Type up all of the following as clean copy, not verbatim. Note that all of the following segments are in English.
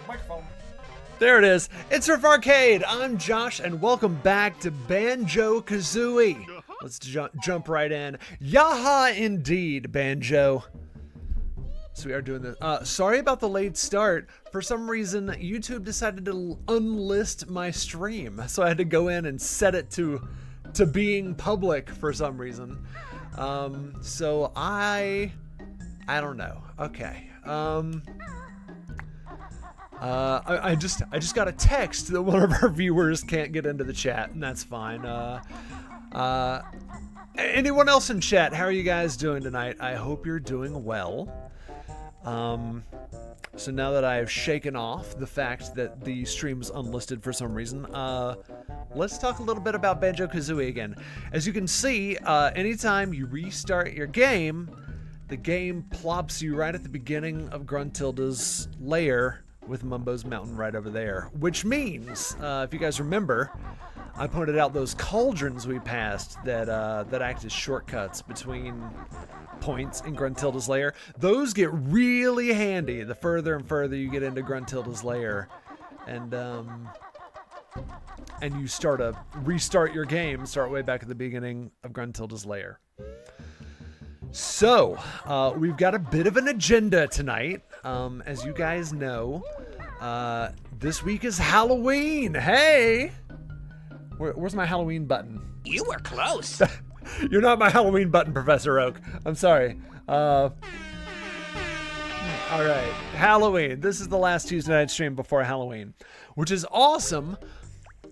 Microphone. There it is. It's Riff Arcade. I'm Josh, and welcome back to Banjo-Kazooie. Let's jump right in. Yaha indeed, Banjo. So we are doing this. Sorry about the late start. For some reason, YouTube decided to unlist my stream, so I had to go in and set it to being public for some reason. So I don't know. Okay. I just got a text that one of our viewers can't get into the chat, and that's fine. Anyone else in chat, how are you guys doing tonight? I hope you're doing well. So now that I've shaken off the fact that the stream is unlisted for some reason, let's talk a little bit about Banjo-Kazooie again. As you can see, anytime you restart your game, the game plops you right at the beginning of Gruntilda's lair with Mumbo's Mountain right over there. Which means, if you guys remember, I pointed out those cauldrons we passed that act as shortcuts between points in Gruntilda's lair. Those get really handy the further and further you get into Gruntilda's lair. And you restart your game, start way back at the beginning of Gruntilda's lair. So, we've got a bit of an agenda tonight. As you guys know, this week is Halloween. Hey! Where's my Halloween button? You were close. You're not my Halloween button, Professor Oak. I'm sorry. All right, Halloween. This is the last Tuesday night stream before Halloween, which is awesome.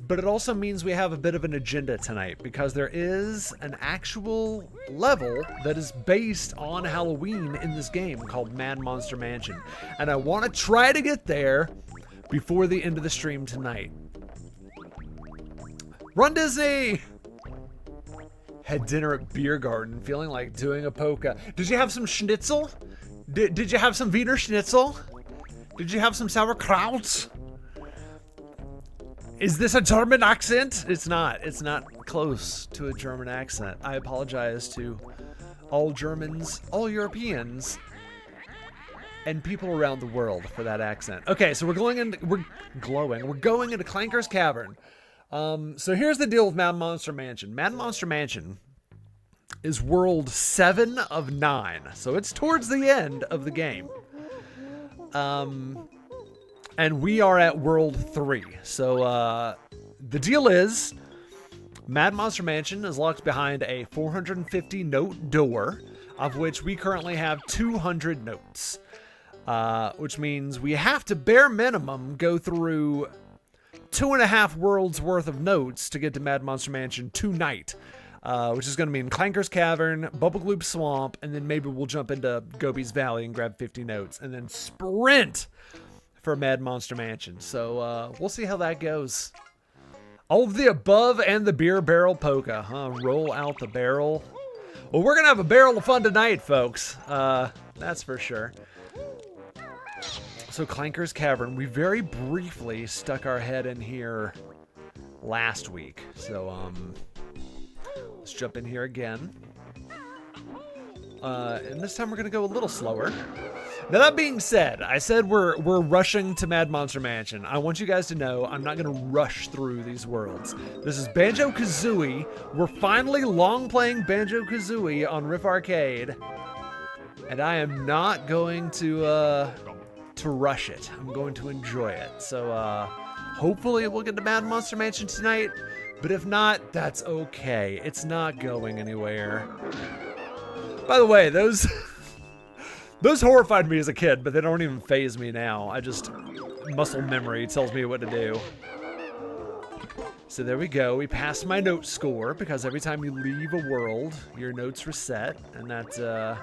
But it also means we have a bit of an agenda tonight because there is an actual level that is based on Halloween in this game called Mad Monster Mansion. And I want to try to get there before the end of the stream tonight. Run, Disney! Had dinner at Beer Garden, feeling like doing a polka. Did you have some schnitzel? Did you have some Wiener Schnitzel? Did you have some sauerkraut? Is this a German accent? It's not. It's not close to a German accent. I apologize to all Germans, all Europeans, and people around the world for that accent. Okay, so we're going into Clanker's Cavern. So here's the deal with Mad Monster Mansion. Mad Monster Mansion is world 7 of 9, so it's towards the end of the game. And we are at World 3. So, the deal is, Mad Monster Mansion is locked behind a 450 note door, of which we currently have 200 notes. Which means we have to bare minimum go through 2.5 worlds worth of notes to get to Mad Monster Mansion tonight. Which is going to mean Clanker's Cavern, Bubble Gloop Swamp, and then maybe we'll jump into Gobi's Valley and grab 50 notes, and then sprint for Mad Monster Mansion. So we'll see how that goes. All of the above and the beer barrel polka, huh? Roll out the barrel. Well, we're gonna have a barrel of fun tonight, folks. That's for sure. So Clanker's Cavern, we very briefly stuck our head in here last week. So let's jump in here again. And this time we're gonna go a little slower. Now that being said, I said we're rushing to Mad Monster Mansion. I want you guys to know I'm not gonna rush through these worlds. This is Banjo-Kazooie. We're finally long playing Banjo-Kazooie on Riff Arcade, and I am not going to rush it. I'm going to enjoy it. So hopefully we'll get to Mad Monster Mansion tonight. But if not, that's okay. It's not going anywhere. By the way, those horrified me as a kid, but they don't even faze me now. Muscle memory tells me what to do. So there we go. We passed my note score because every time you leave a world, your notes reset. And that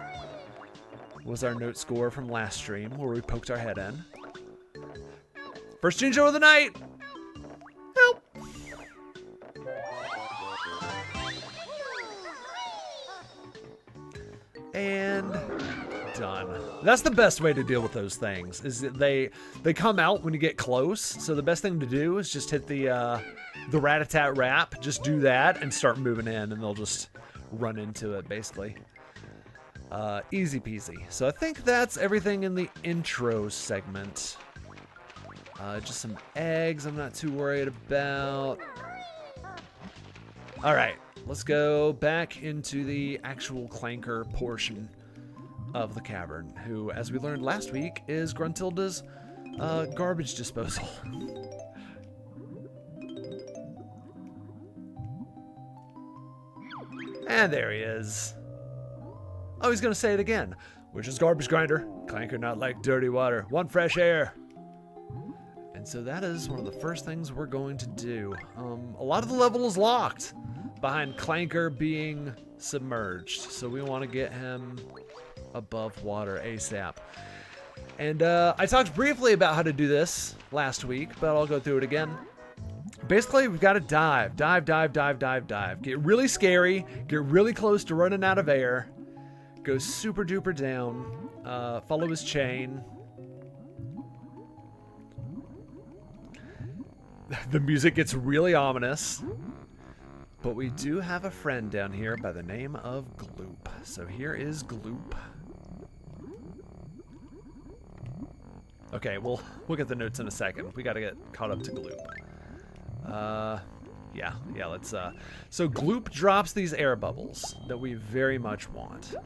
was our note score from last stream where we poked our head in. First Gene Show of the night. Help. And done. That's the best way to deal with those things, is that they come out when you get close. So the best thing to do is just hit the rat-a-tat-rap, just do that and start moving in, and they'll just run into it, basically. Easy peasy. So I think that's everything in the intro segment. Just some eggs I'm not too worried about. Alright, let's go back into the actual Clanker portion of the cavern, who, as we learned last week, is Gruntilda's garbage disposal. And there he is. Oh, he's gonna say it again. Which is garbage grinder. Clanker not like dirty water. Want fresh air. And so that is one of the first things we're going to do. A lot of the level is locked behind Clanker being submerged. So we want to get him above water ASAP. And I talked briefly about how to do this last week, but I'll go through it again. Basically, we've got to dive. Get really scary, get really close to running out of air, go super duper down, follow his chain. The music gets really ominous, but we do have a friend down here by the name of Gloop. So here is Gloop. Okay, we'll get the notes in a second. We got to get caught up to Gloop. Yeah, let's, so Gloop drops these air bubbles that we very much want.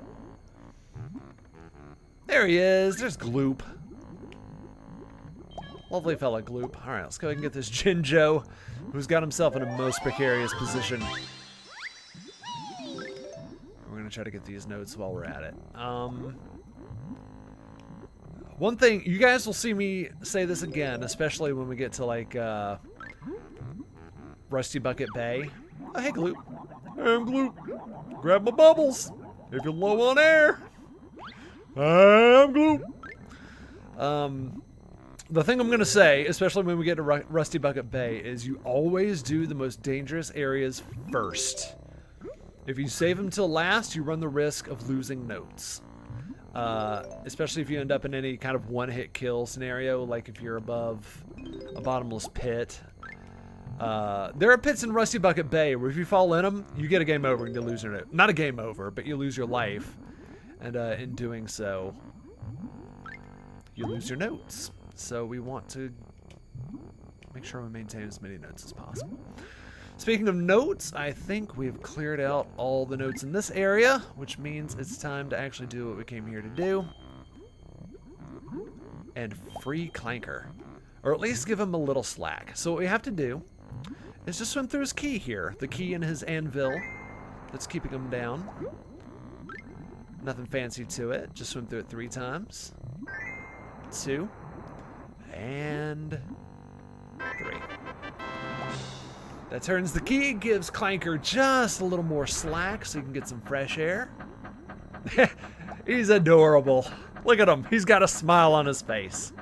There he is, there's Gloop. Lovely fella, Gloop. Alright, let's go ahead and get this Jinjo, who's got himself in a most precarious position. We're gonna try to get these notes while we're at it. One thing, you guys will see me say this again, especially when we get to, like, Rusty Bucket Bay. Oh, hey, Gloop. Hey, I'm Gloop. Grab my bubbles if you're low on air. I'm Gloop. The thing I'm going to say, especially when we get to Rusty Bucket Bay, is you always do the most dangerous areas first. If you save them till last, you run the risk of losing notes. Especially if you end up in any kind of one-hit kill scenario, like if you're above a bottomless pit. There are pits in Rusty Bucket Bay where if you fall in them, you get a game over and you lose your note. Not a game over, but you lose your life. And in doing so, you lose your notes. So we want to make sure we maintain as many notes as possible. Speaking of notes, I think we've cleared out all the notes in this area, which means it's time to actually do what we came here to do. And free Clanker. Or at least give him a little slack. So what we have to do is just swim through his key here. The key in his anvil that's keeping him down. Nothing fancy to it. Just swim through it 3 times. 2. And 3. That turns the key, gives Clanker just a little more slack so he can get some fresh air. He's adorable. Look at him. He's got a smile on his face.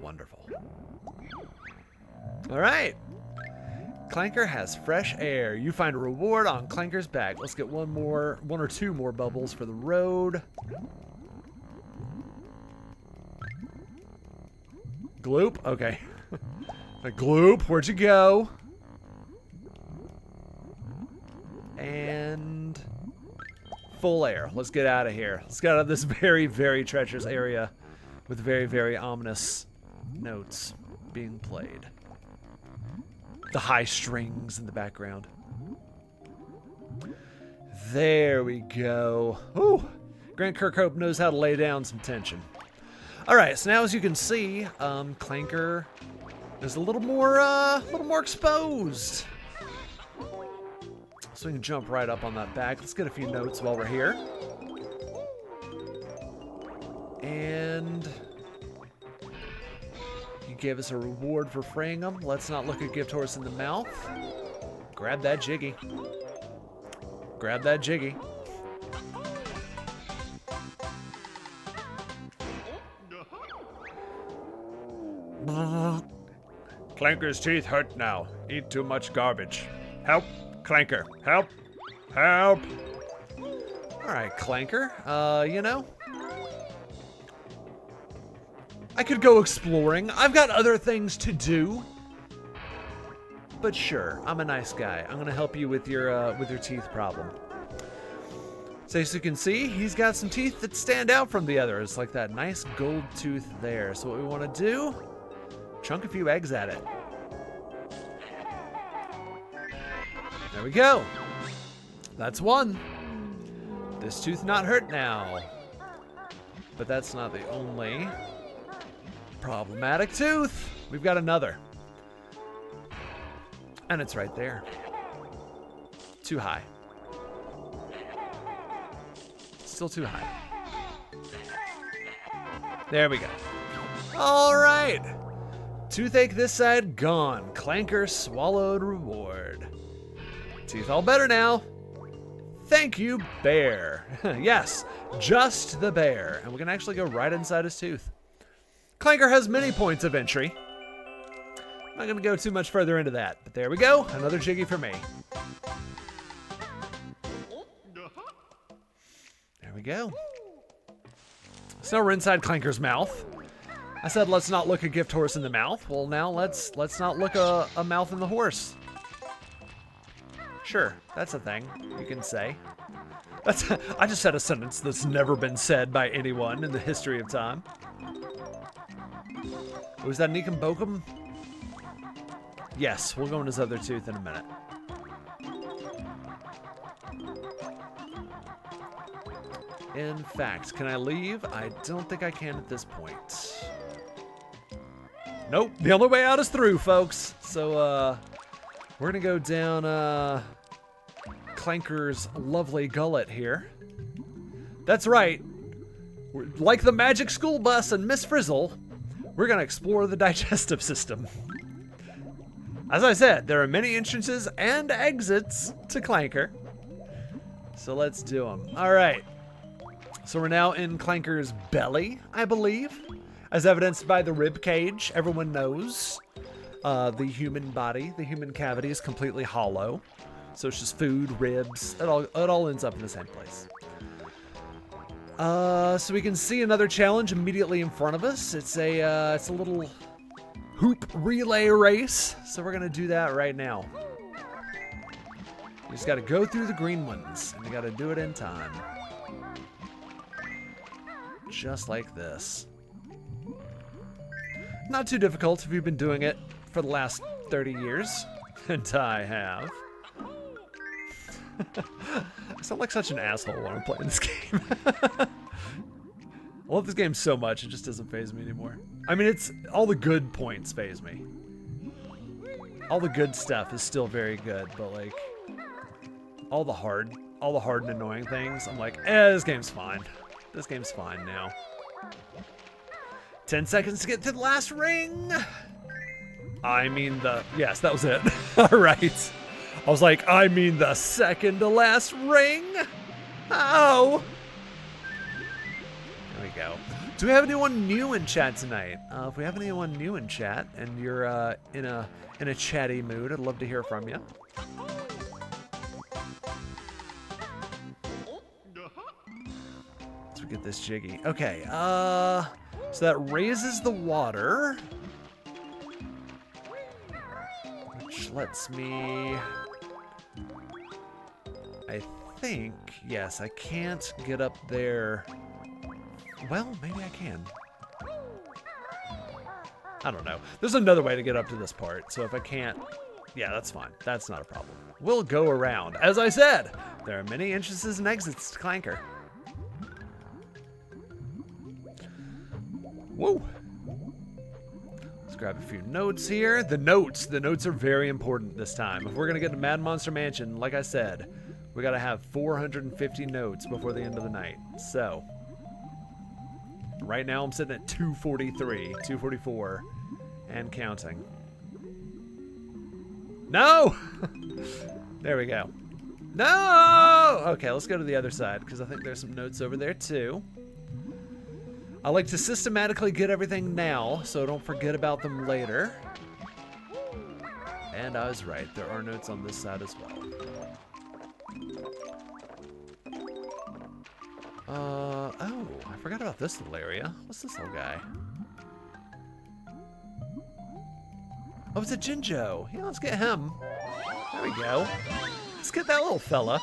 Wonderful. All right. Clanker has fresh air. You find a reward on Clanker's back. Let's get one or two more bubbles for the road. Gloop? Okay. Gloop, where'd you go? And full air. Let's get out of here. Let's get out of this very, very treacherous area with very, very ominous notes being played. The high strings in the background. There we go. Ooh, Grant Kirkhope knows how to lay down some tension. All right, so now as you can see, Clanker is a little more exposed. So we can jump right up on that back. Let's get a few notes while we're here. And he gave us a reward for freeing him. Let's not look a gift horse in the mouth. Grab that Jiggy. Grab that Jiggy. Clanker's teeth hurt now. Eat too much garbage. Help, Clanker. Help. Help. All right, Clanker. You know, I could go exploring. I've got other things to do. but sure, I'm a nice guy. I'm gonna help you with your teeth problem. So as you can see, he's got some teeth that stand out from the others, like that nice gold tooth there. So what we want to do, chunk a few eggs at it. There we go. That's one. This tooth not hurt now. But that's not the only problematic tooth. We've got another. And it's right there. Too high. Still too high. There we go. All right. Toothache this side gone. Clanker swallowed reward. Teeth all better now. Thank you, bear. Yes, just the bear. And we can actually go right inside his tooth. Clanker has many points of entry. I'm not going to go too much further into that. But there we go. Another Jiggy for me. There we go. So now we're inside Clanker's mouth. I said let's not look a gift horse in the mouth. Well, now let's not look a mouth in the horse. Sure, that's a thing you can say. I just said a sentence that's never been said by anyone in the history of time. Was that Neekum Bokum? Yes, we'll go in his other tooth in a minute. In fact, can I leave? I don't think I can at this point. Nope, the only way out is through, folks. So, we're gonna go down, Clanker's lovely gullet here. That's right. Like the magic school bus and Miss Frizzle, we're gonna explore the digestive system. As I said, there are many entrances and exits to Clanker. So let's do them. All right. So we're now in Clanker's belly, I believe, as evidenced by the rib cage. Everyone knows the human body, the human cavity is completely hollow. So it's just food, ribs, it all ends up in the same place. So we can see another challenge immediately in front of us. It's a little hoop relay race. So we're gonna do that right now. You just gotta go through the green ones, and you gotta do it in time. Just like this. Not too difficult if you've been doing it for the last 30 years, and I have. I sound like such an asshole when I'm playing this game. I love this game so much, it just doesn't faze me anymore. I mean, it's all the good points faze me. All the good stuff is still very good, but like all the hard and annoying things, I'm like, this game's fine. This game's fine now. 10 seconds to get to the last ring. Yes, that was it. All right. I was like, I mean the second to last ring. Oh. There we go. Do we have anyone new in chat tonight? If we have anyone new in chat and you're in a chatty mood, I'd love to hear from you. Let's get this Jiggy. Okay. So that raises the water, which lets me. I think, yes, I can't get up there. Well, maybe I can. I don't know. There's another way to get up to this part, so if I can't, yeah, that's fine. That's not a problem. We'll go around. As I said, there are many entrances and exits to Clanker. Whoa. Let's grab a few notes here. The notes are very important this time. If we're gonna get to Mad Monster Mansion, like I said, we gotta have 450 notes before the end of the night. So, right now I'm sitting at 243, 244, and counting. No! There we go. No! Okay, let's go to the other side, because I think there's some notes over there too. I like to systematically get everything now, so don't forget about them later. And I was right, there are notes on this side as well. Oh, I forgot about this little area. What's this little guy? Oh, it's a Jinjo. Yeah, let's get him. There we go. Let's get that little fella.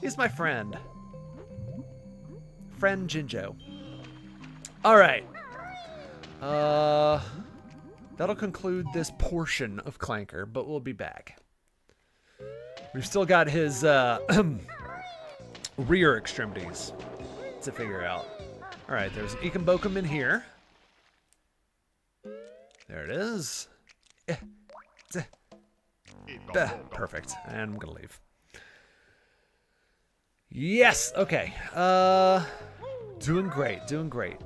He's my friend. Friend Jinjo. All right. That'll conclude this portion of Clanker, but we'll be back. We've still got his rear extremities to figure out. All right, there's an Ikambokum in here. There it is. Perfect. And I'm gonna leave. Yes. Okay. Doing great. Doing great.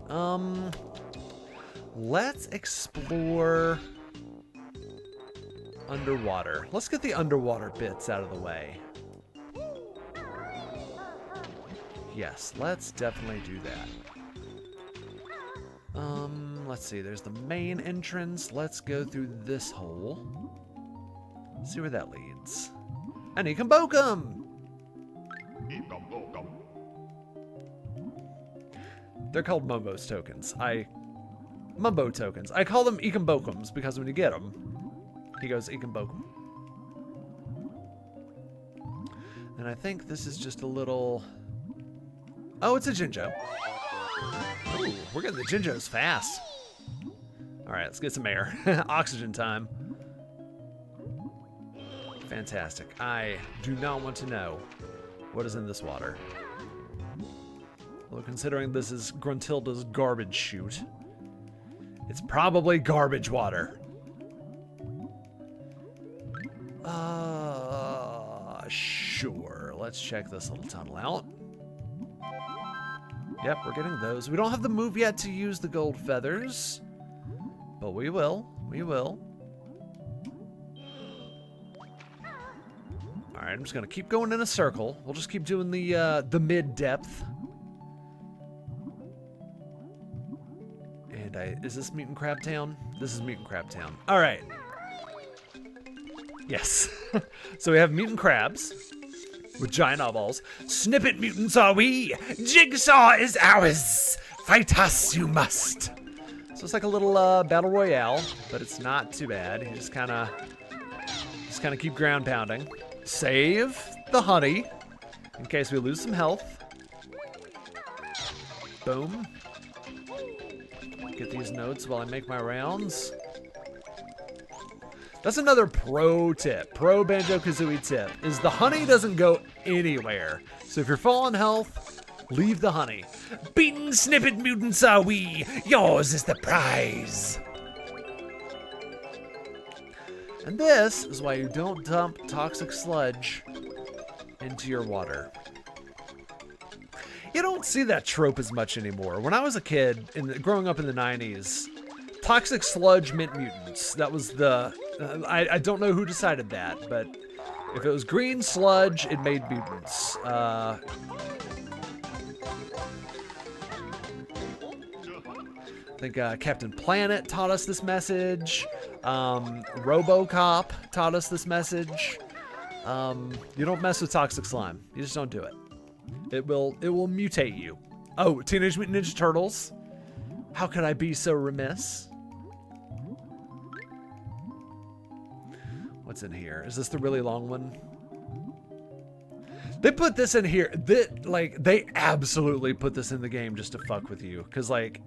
Let's explore underwater. Let's get the underwater bits out of the way. Yes, let's definitely do that. Let's see. There's the main entrance. Let's go through this hole. See where that leads. And Ikambokum! They're called Mumbo's tokens. Mumbo tokens. I call them Ikambokums because when you get them, he goes Ikambokum. And I think this is just a little... Oh, it's a Jinjo. Ooh, we're getting the Jinjos fast. Alright, let's get some air. Oxygen time. Fantastic. I do not want to know what is in this water. Well, considering this is Gruntilda's garbage chute, it's probably garbage water. Sure. Let's check this little tunnel out. Yep, we're getting those. We don't have the move yet to use the gold feathers, but we will. We will. All right, I'm just gonna keep going in a circle. We'll just keep doing the mid depth. And is this Mutant Crab Town? This is Mutant Crab Town. All right. Yes. So we have mutant crabs with giant eyeballs. Snippet mutants are we. Jigsaw is ours. Fight us you must. So it's like a little battle royale, but it's not too bad. You just kind of keep ground pounding. Save the honey in case we lose some health. Boom. Get these notes while I make my rounds. That's another pro tip, pro Banjo-Kazooie tip, is the honey doesn't go anywhere. So if you're full on health, leave the honey. Beaten snippet mutants are we, yours is the prize. And this is why you don't dump toxic sludge into your water. You don't see that trope as much anymore. When I was a kid, growing up in the 90s, toxic sludge meant mutants. That was the... I don't know who decided that, but if it was green sludge, it made mutants. I think Captain Planet taught us this message. RoboCop taught us this message. You don't mess with toxic slime. You just don't do it. It will mutate you. Oh, Teenage Mutant Ninja Turtles. How could I be so remiss? What's in here? Is this the really long one? They put this in here. They absolutely put this in the game just to fuck with you. Because, like,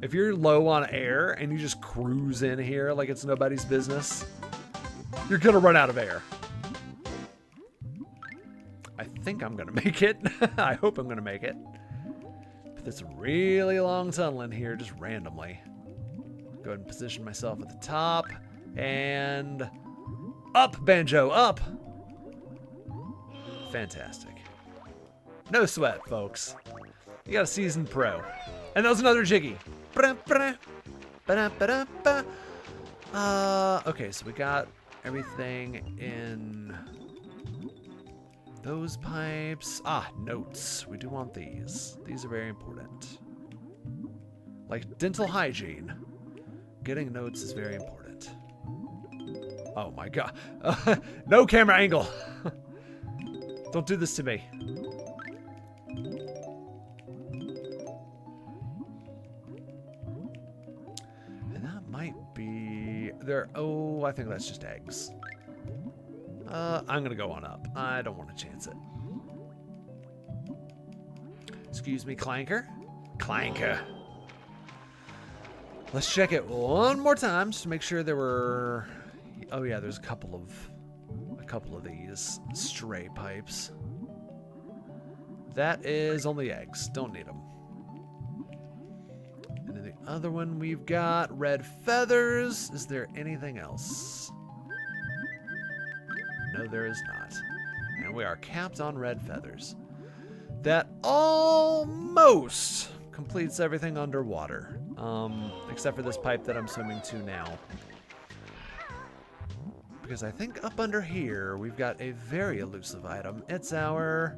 if you're low on air and you just cruise in here like it's nobody's business, you're going to run out of air. I think I'm going to make it. I hope I'm going to make it. But there's a really long tunnel in here just randomly. Go ahead and position myself at the top. And... up, Banjo, up! Fantastic. No sweat, folks. You got a seasoned pro. And that was another Jiggy. Okay, so we got everything in those pipes. Ah, notes. We do want these. These are very important. Like dental hygiene. Getting notes is very important. Oh my god. No camera angle. Don't do this to me. And that might be... there... Oh, I think that's just eggs. I'm gonna go on up. I don't want to chance it. Excuse me, Clanker. Clanker. Let's check it one more time just to make sure there were... Oh yeah, there's a couple of these stray pipes. That is only eggs. Don't need them. And then the other one we've got red feathers. Is there anything else? No, there is not. And we are capped on red feathers. That almost completes everything underwater. Except for this pipe that I'm swimming to now. Because I think up under here, we've got a very elusive item. It's our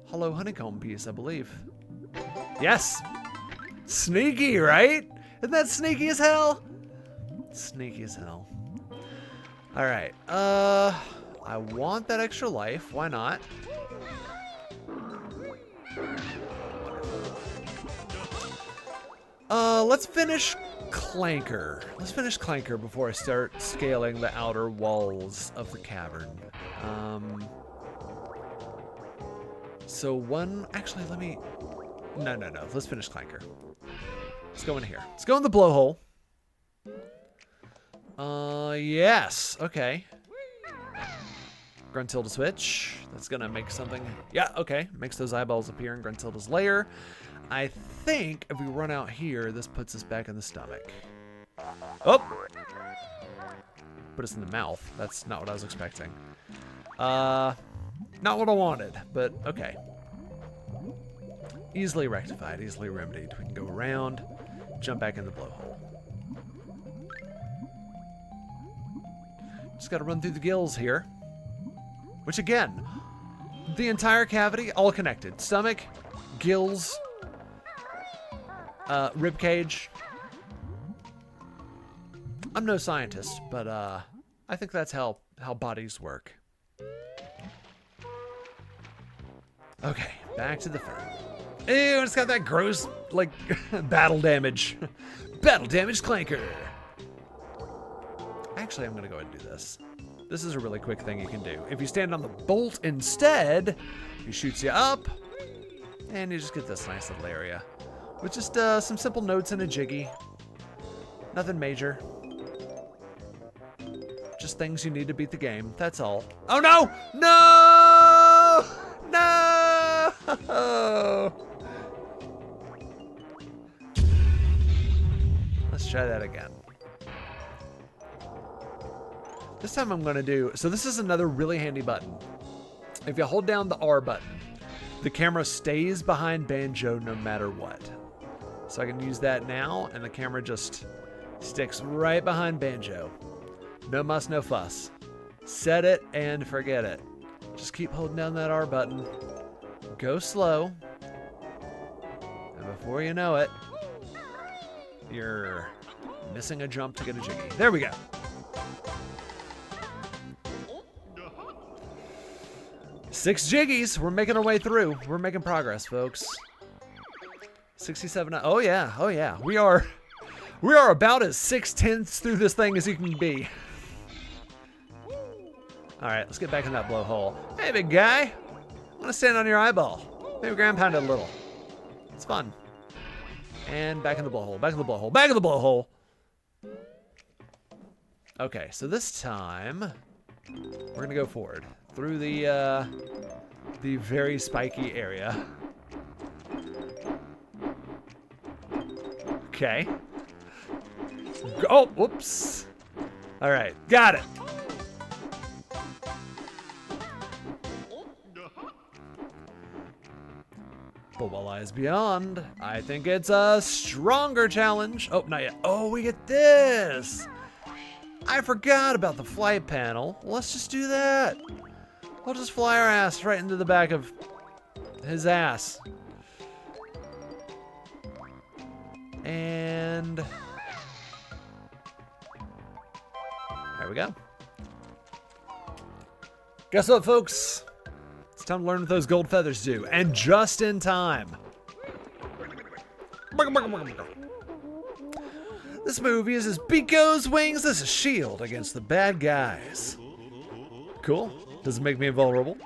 hollow honeycomb piece, I believe. Yes! Sneaky, right? Isn't that sneaky as hell? Sneaky as hell. Alright, I want that extra life. Why not? Let's finish Clanker. Let's finish Clanker before I start scaling the outer walls of the cavern. So one... Actually, let me... No. Let's finish Clanker. Let's go in here. Let's go in the blowhole. Yes. Okay. Gruntilda switch. That's gonna make something... Yeah, okay. Makes those eyeballs appear in Gruntilda's lair. I think if we run out here, this puts us back in the stomach. Oh! Put us in the mouth. That's not what I was expecting. Not what I wanted, but okay. Easily rectified, easily remedied. We can go around, jump back in the blowhole. Just gotta run through the gills here. Which again, the entire cavity, all connected. Stomach, gills, rib cage. I'm no scientist, but I think that's how bodies work. Okay, back to the front. Ew, it's got that gross, like, battle damage. Battle damage Clanker. Actually, I'm gonna go ahead and do this. This is a really quick thing you can do. If you stand on the bolt instead, he shoots you up, and you just get this nice little area. With just some simple notes and a jiggy. Nothing major. Just things you need to beat the game. That's all. Oh no! No! No! Let's try that again. This time I'm gonna do... So this is another really handy button. If you hold down the R button, the camera stays behind Banjo no matter what. So I can use that now, and the camera just sticks right behind Banjo. No muss, no fuss. Set it and forget it. Just keep holding down that R button. Go slow. And before you know it, you're missing a jump to get a jiggy. There we go. Six jiggies. We're making our way through. We're making progress, folks. 67. Oh yeah. Oh yeah. We are about as 6/10 through this thing as you can be. All right, let's get back in that blowhole. Hey, big guy. I'm gonna stand on your eyeball. Maybe ground pound it a little. It's fun. And back in the blowhole. Back in the blowhole. Back in the blowhole. Okay, so this time we're gonna go forward through the very spiky area. Okay. Oh, whoops. All right, got it. But what lies beyond, I think it's a stronger challenge. Oh, not yet. Oh, we get this. I forgot about the flight panel. Let's just do that. We'll just fly our ass right into the back of his ass. And there we go. Guess what, folks? It's time to learn what those gold feathers do, and just in time. This move uses Beako's wings as a shield against the bad guys. Cool. Does it make me invulnerable?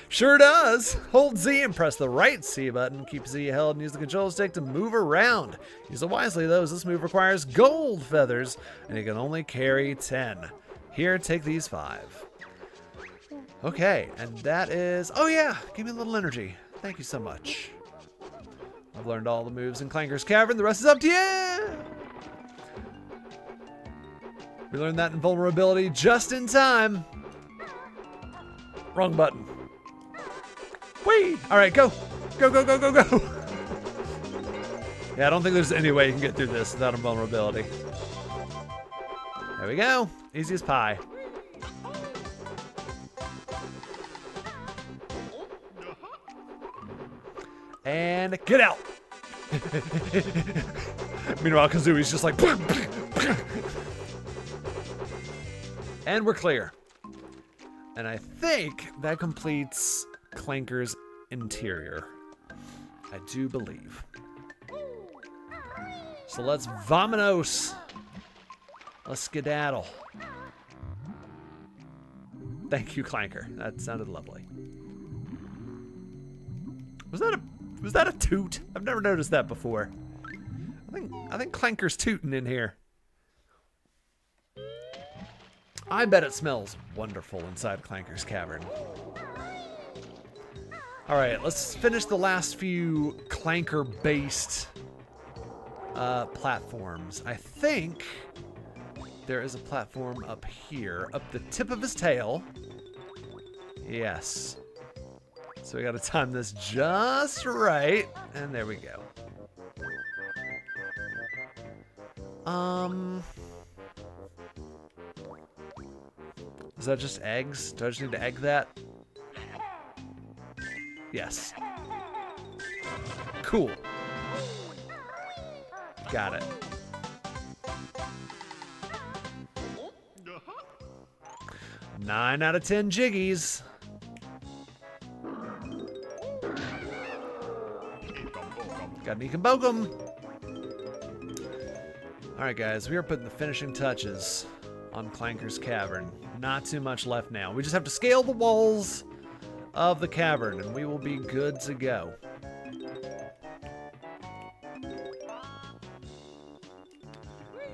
Sure does. Hold Z and press the right C button. Keep Z held and use the control stick to move around. Use it wisely though, as this move requires gold feathers and you can only carry 10. Here, take these 5. Okay, and that is... Oh yeah, give me a little energy. Thank you so much. I've learned all the moves in Clanker's Cavern. The rest is up to you! We learned that invulnerability just in time. Wrong button. Whee! Alright, go! Go, go, go, go, go! Yeah, I don't think there's any way you can get through this without invulnerability. There we go. Easy as pie. And get out! Meanwhile, Kazooie's just like... And we're clear. And I think that completes Clanker's interior. I do believe. So let's vamonos. Let's skedaddle. Thank you, Clanker. That sounded lovely. Was that a toot? I've never noticed that before. I think Clanker's tooting in here. I bet it smells wonderful inside Clanker's Cavern. Alright, let's finish the last few Clanker-based platforms. I think there is a platform up here, up the tip of his tail. Yes. So we gotta time this just right, and there we go. Is that just eggs? Do I just need to egg that? Yes. Cool. Got it. Nine out of 10 jiggies. Got an Ekambokum. Alright guys, we are putting the finishing touches on Clanker's Cavern. Not too much left now. We just have to scale the walls of the cavern and we will be good to go.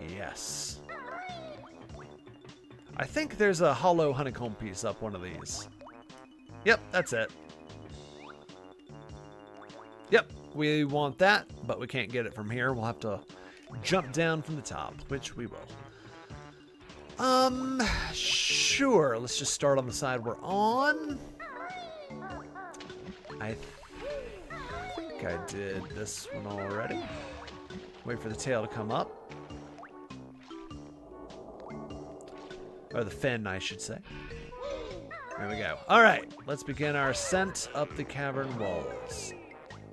Yes. I think there's a hollow honeycomb piece up one of these. Yep, that's it. Yep, we want that, but we can't get it from here. We'll have to jump down from the top, which we will. Sure. Let's just start on the side we're on. I think I did this one already. Wait for the tail to come up. Or the fin, I should say. There we go. All right, let's begin our ascent up the cavern walls.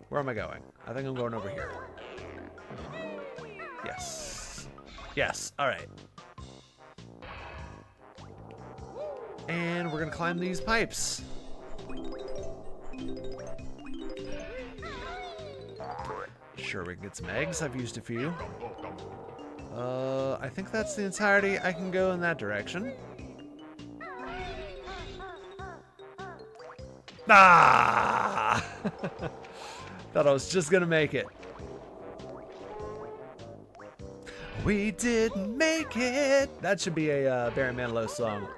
Where am I going? I think I'm going over here. Yes. Yes, all right. And we're gonna climb these pipes. Sure, we can get some eggs. I've used a few. I think that's the entirety. I can go in that direction. Ah! Thought I was just gonna make it. We didn't make it. That should be a Barry Manilow song.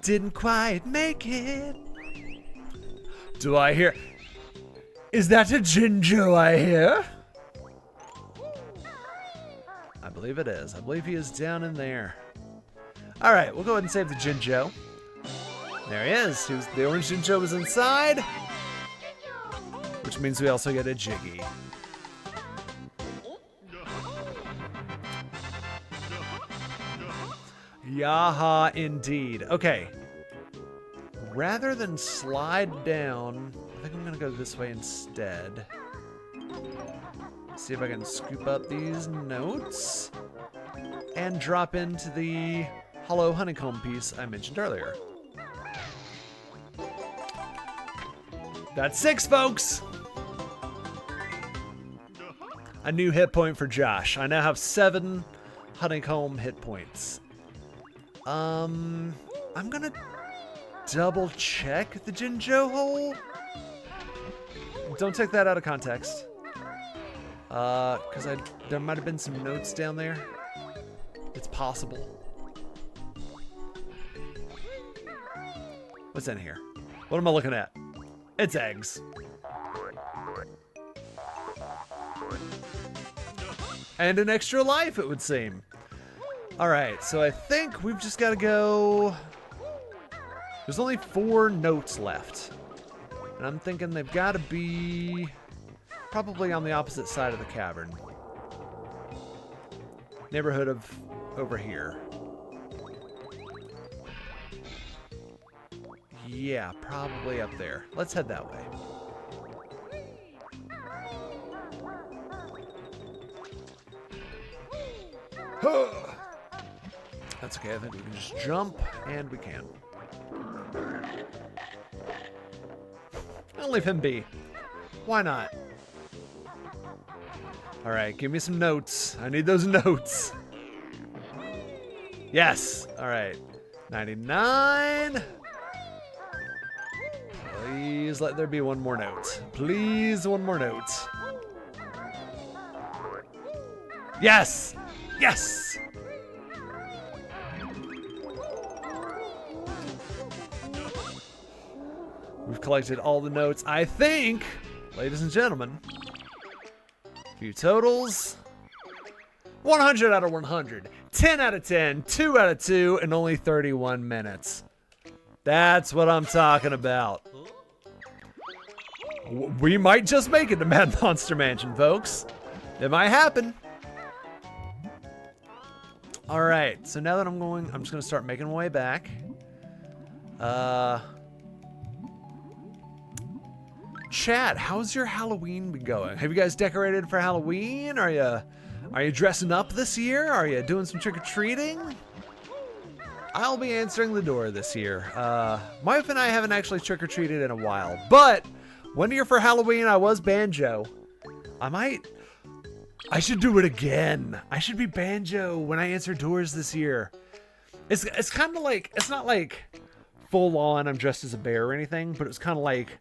Didn't quite make it. Do I hear? Is that a Jinjo I hear? I believe it is. I believe he is down in there. All right, we'll go ahead and save the Jinjo. There he is. The orange Jinjo was inside, which means we also get a Jiggy. Yaha, indeed. Okay. Rather than slide down, I think I'm gonna go this way instead. See if I can scoop up these notes and drop into the hollow honeycomb piece I mentioned earlier. That's 6, folks. A new hit point for Josh. I now have 7 honeycomb hit points. I'm gonna double check the Jinjo hole. Don't take that out of context. Because there might have been some notes down there. It's possible. What's in here? What am I looking at? It's eggs. And an extra life, it would seem. Alright, so I think we've just got to go... There's only 4 notes left. And I'm thinking they've got to be probably on the opposite side of the cavern. Neighborhood of over here. Yeah, probably up there. Let's head that way. That's okay, I think we can just jump, and we can. I'll leave him be. Why not? Alright, give me some notes. I need those notes. Yes! Alright. 99. Please let there be one more note. Please, one more note. Yes! Yes! We've collected all the notes. I think, ladies and gentlemen, few totals. 100 out of 100. 10 out of 10. 2 out of 2. And only 31 minutes. That's what I'm talking about. We might just make it to Mad Monster Mansion, folks. It might happen. Alright, so now that I'm just going to start making my way back. Chat, how's your Halloween been going? Have you guys decorated for Halloween? Are you dressing up this year? Are you doing some trick-or-treating? I'll be answering the door this year. My wife and I haven't actually trick-or-treated in a while, but one year for Halloween I was Banjo. I should do it again. I should be Banjo when I answer doors this year. It's kind of like, it's not like full on I'm dressed as a bear or anything, but it's kind of like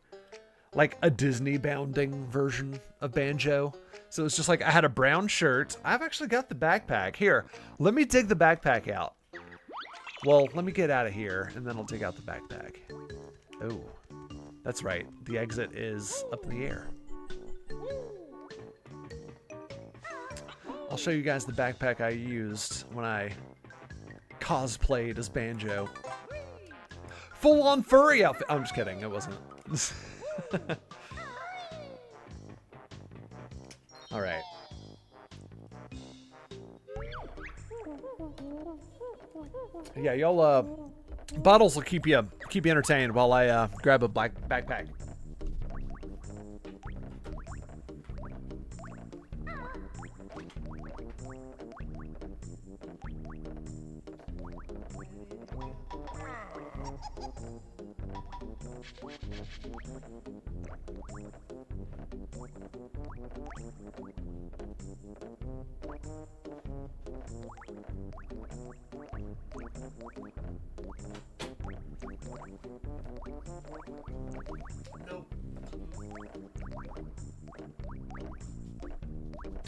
a Disney bounding version of Banjo. So it's just like I had a brown shirt. I've actually got the backpack. Here, let me dig the backpack out. Well, let me get out of here and then I'll dig out the backpack. Oh, that's right. The exit is up in the air. I'll show you guys the backpack I used when I cosplayed as Banjo. Full-on furry outfit. I'm just kidding. It wasn't. All right. Yeah, y'all. Bottles will keep you entertained while I grab a backpack.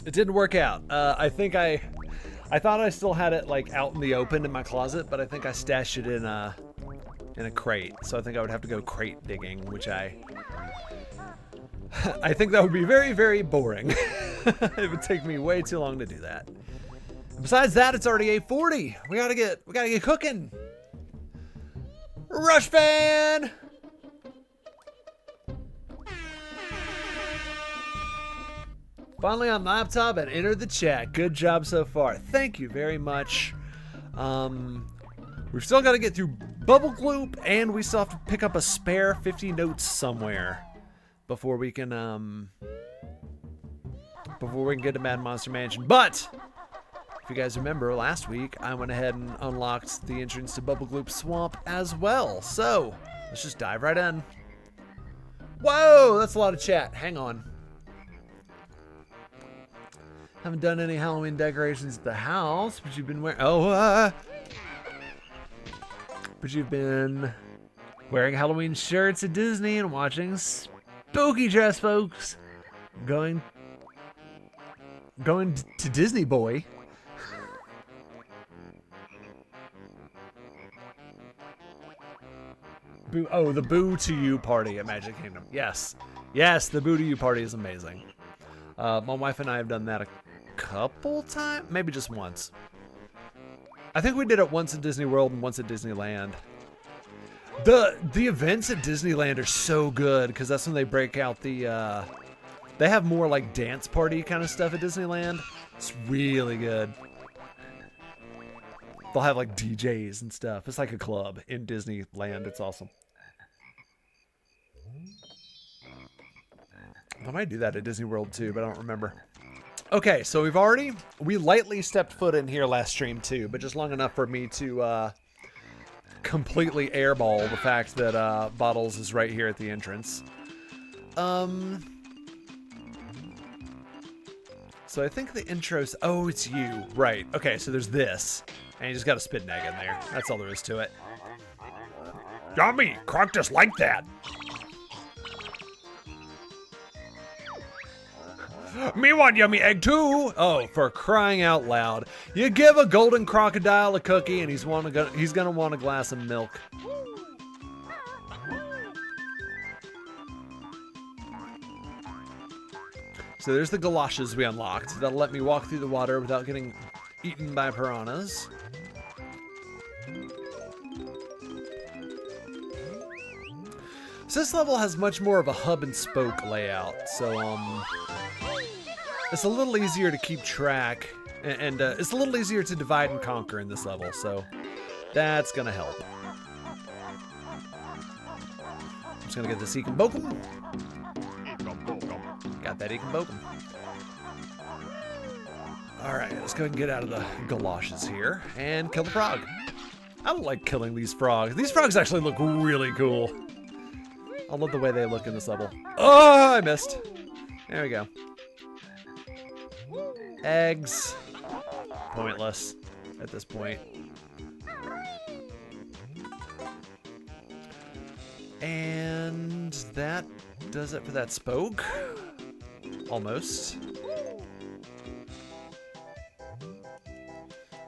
It didn't work out. I think I thought I still had it like out in the open in my closet, but I think I stashed it in a crate. So I think I would have to go crate digging, which I think that would be very, very boring. It would take me way too long to do that. Besides that, it's already 8:40. We gotta get cooking. Rush fan. Finally on laptop and entered the chat. Good job so far. Thank you very much. We've still got to get through Bubble Gloop, and we still have to pick up a spare 50 notes somewhere before we can get to Mad Monster Mansion. But if you guys remember, last week I went ahead and unlocked the entrance to Bubble Gloop Swamp as well. So let's just dive right in. Whoa, that's a lot of chat. Hang on. Haven't done any Halloween decorations at the house, but you've been wearing. But you've been wearing Halloween shirts at Disney and watching spooky dress folks. Going to Disney Boy. Boo, oh, the Boo to You party at Magic Kingdom. Yes. Yes, the Boo to You party is amazing. My wife and I have done that a couple times, maybe just once. I think we did it once at Disney World and once at Disneyland. The events at Disneyland are so good because that's when they break out the, they have more like dance party kind of stuff at Disneyland. It's really good. They'll have like DJs and stuff. It's like a club in Disneyland. It's awesome. I might do that at Disney World too, but I don't remember. Okay, so we lightly stepped foot in here last stream too, but just long enough for me to completely airball the fact that Bottles is right here at the entrance. So I think the intro's, oh, it's you, right. Okay, so there's this, and you just got a spit egg in there. That's all there is to it. Yummy, Croc just like that. Me want yummy egg too. Oh, for crying out loud. You give a golden crocodile a cookie and he's gonna want a glass of milk. So there's the galoshes we unlocked. That'll let me walk through the water without getting eaten by piranhas. So this level has much more of a hub and spoke layout. So it's a little easier to keep track, and it's a little easier to divide and conquer in this level, so that's gonna help. I'm just gonna get this Eek and Bokum. Got that Eek and Bokum. Alright, let's go ahead and get out of the galoshes here and kill the frog. I don't like killing these frogs. These frogs actually look really cool. I love the way they look in this level. Oh, I missed. There we go. Eggs. Pointless at this point. And that does it for that spoke. Almost.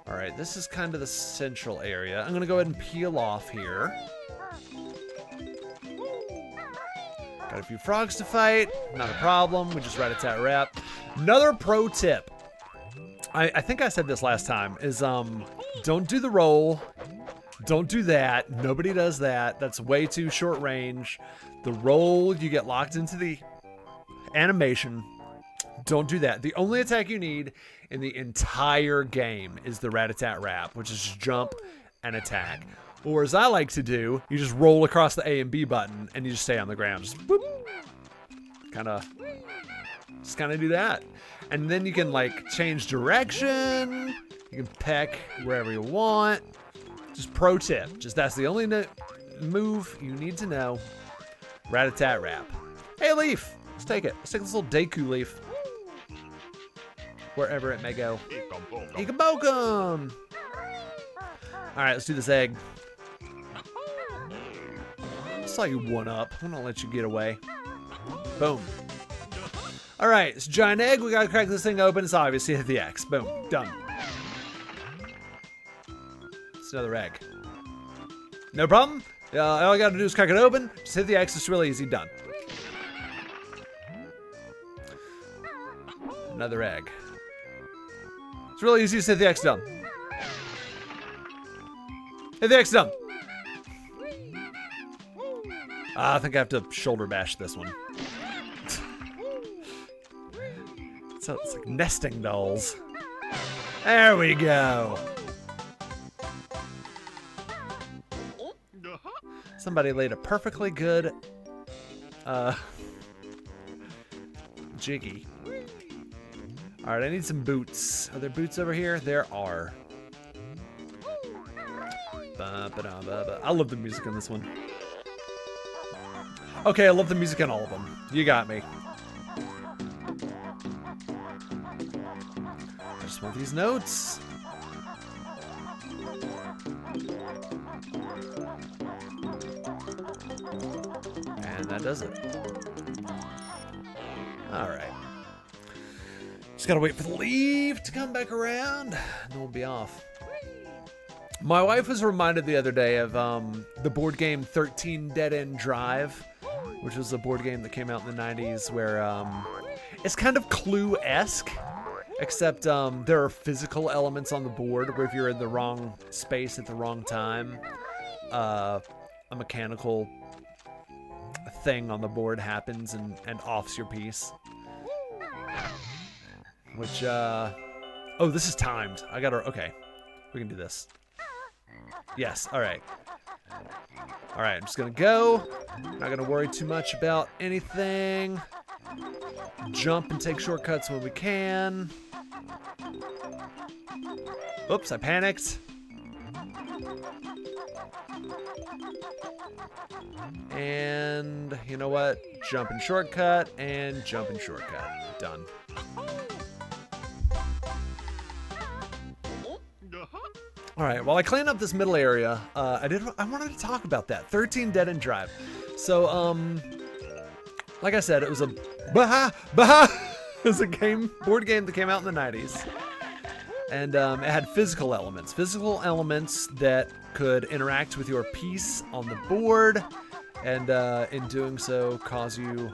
Alright, this is kind of the central area. I'm gonna go ahead and peel off here. Got a few frogs to fight. Not a problem. We just rat-a-tat rap. Another pro tip. I think I said this last time, is don't do the roll. Don't do that. Nobody does that. That's way too short range. The roll, you get locked into the animation. Don't do that. The only attack you need in the entire game is the rat-a-tat rap, which is just jump and attack. Or as I like to do, you just roll across the A and B button and you just stay on the ground. Just whoop. Just kind of do that. And then you can like change direction. You can peck wherever you want. Just pro tip. Just that's the only move you need to know. Rat-a-tat rap. Hey, leaf. Let's take it. Let's take this little Deku leaf. Wherever it may go. Ikabokum! Alright, let's do this egg. I saw you one up. I'm gonna let you get away. Boom. Alright, it's a giant egg. We gotta crack this thing open. It's obvious. You hit the X. Boom. Done. It's another egg. No problem. All I gotta do is crack it open. Just hit the X. It's really easy. Done. Another egg. It's really easy. Just hit the X. Done. Hit the X. Done. I think I have to shoulder bash this one. So it's like nesting dolls. There we go. Somebody laid a perfectly good jiggy. All right, I need some boots. Are there boots over here? There are. I love the music on this one. Okay, I love the music on all of them. You got me. just want these notes. And that does it. Alright. Just gotta wait for the leaf to come back around, and then we'll be off. My wife was reminded the other day of the board game 13 Dead End Drive, which was a board game that came out in the 90s where it's kind of Clue-esque, except there are physical elements on the board where if you're in the wrong space at the wrong time, a mechanical thing on the board happens and offs your piece. Which, oh, this is timed. Okay, we can do this. Yes, alright. Alright, I'm just gonna go. Not gonna worry too much about anything. Jump and take shortcuts when we can. Oops, I panicked. And you know what? Jump and shortcut, and jump and shortcut. Done. All right, while I clean up this middle area, I wanted to talk about that 13 Dead End Drive. So, like I said, it was a it was a board game that came out in the 90s, and it had physical elements that could interact with your piece on the board, and in doing so, cause you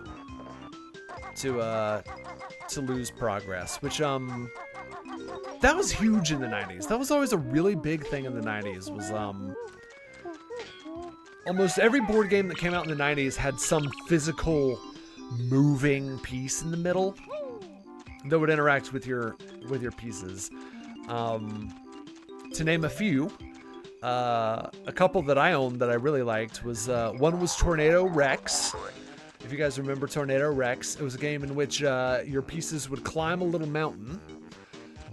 to lose progress, which that was huge in the 90s. That was always a really big thing in the 90s, was almost every board game that came out in the 90s had some physical moving piece in the middle that would interact with your pieces. To name a few, a couple that I owned that I really liked was one was Tornado Rex. If you guys remember Tornado Rex, it was a game in which your pieces would climb a little mountain.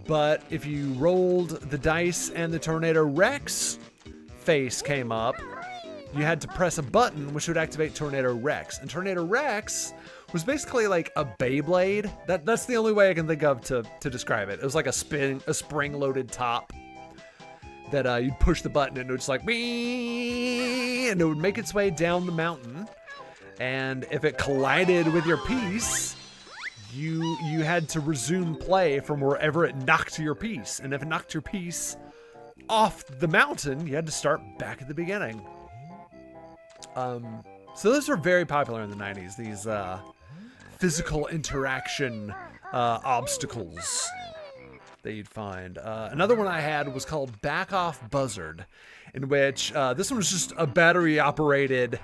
But if you rolled the dice and the Tornado Rex face came up, you had to press a button which would activate Tornado Rex. And Tornado Rex was basically like a Beyblade. That's the only way I can think of to describe it. It was like a spring-loaded top that you'd push the button and it would just like, wee, and it would make its way down the mountain. And if it collided with your piece, you had to resume play from wherever it knocked your piece. And if it knocked your piece off the mountain, you had to start back at the beginning. So those were very popular in the 90s, these physical interaction obstacles that you'd find. Another one I had was called Back Off Buzzard, in which this one was just a battery operated.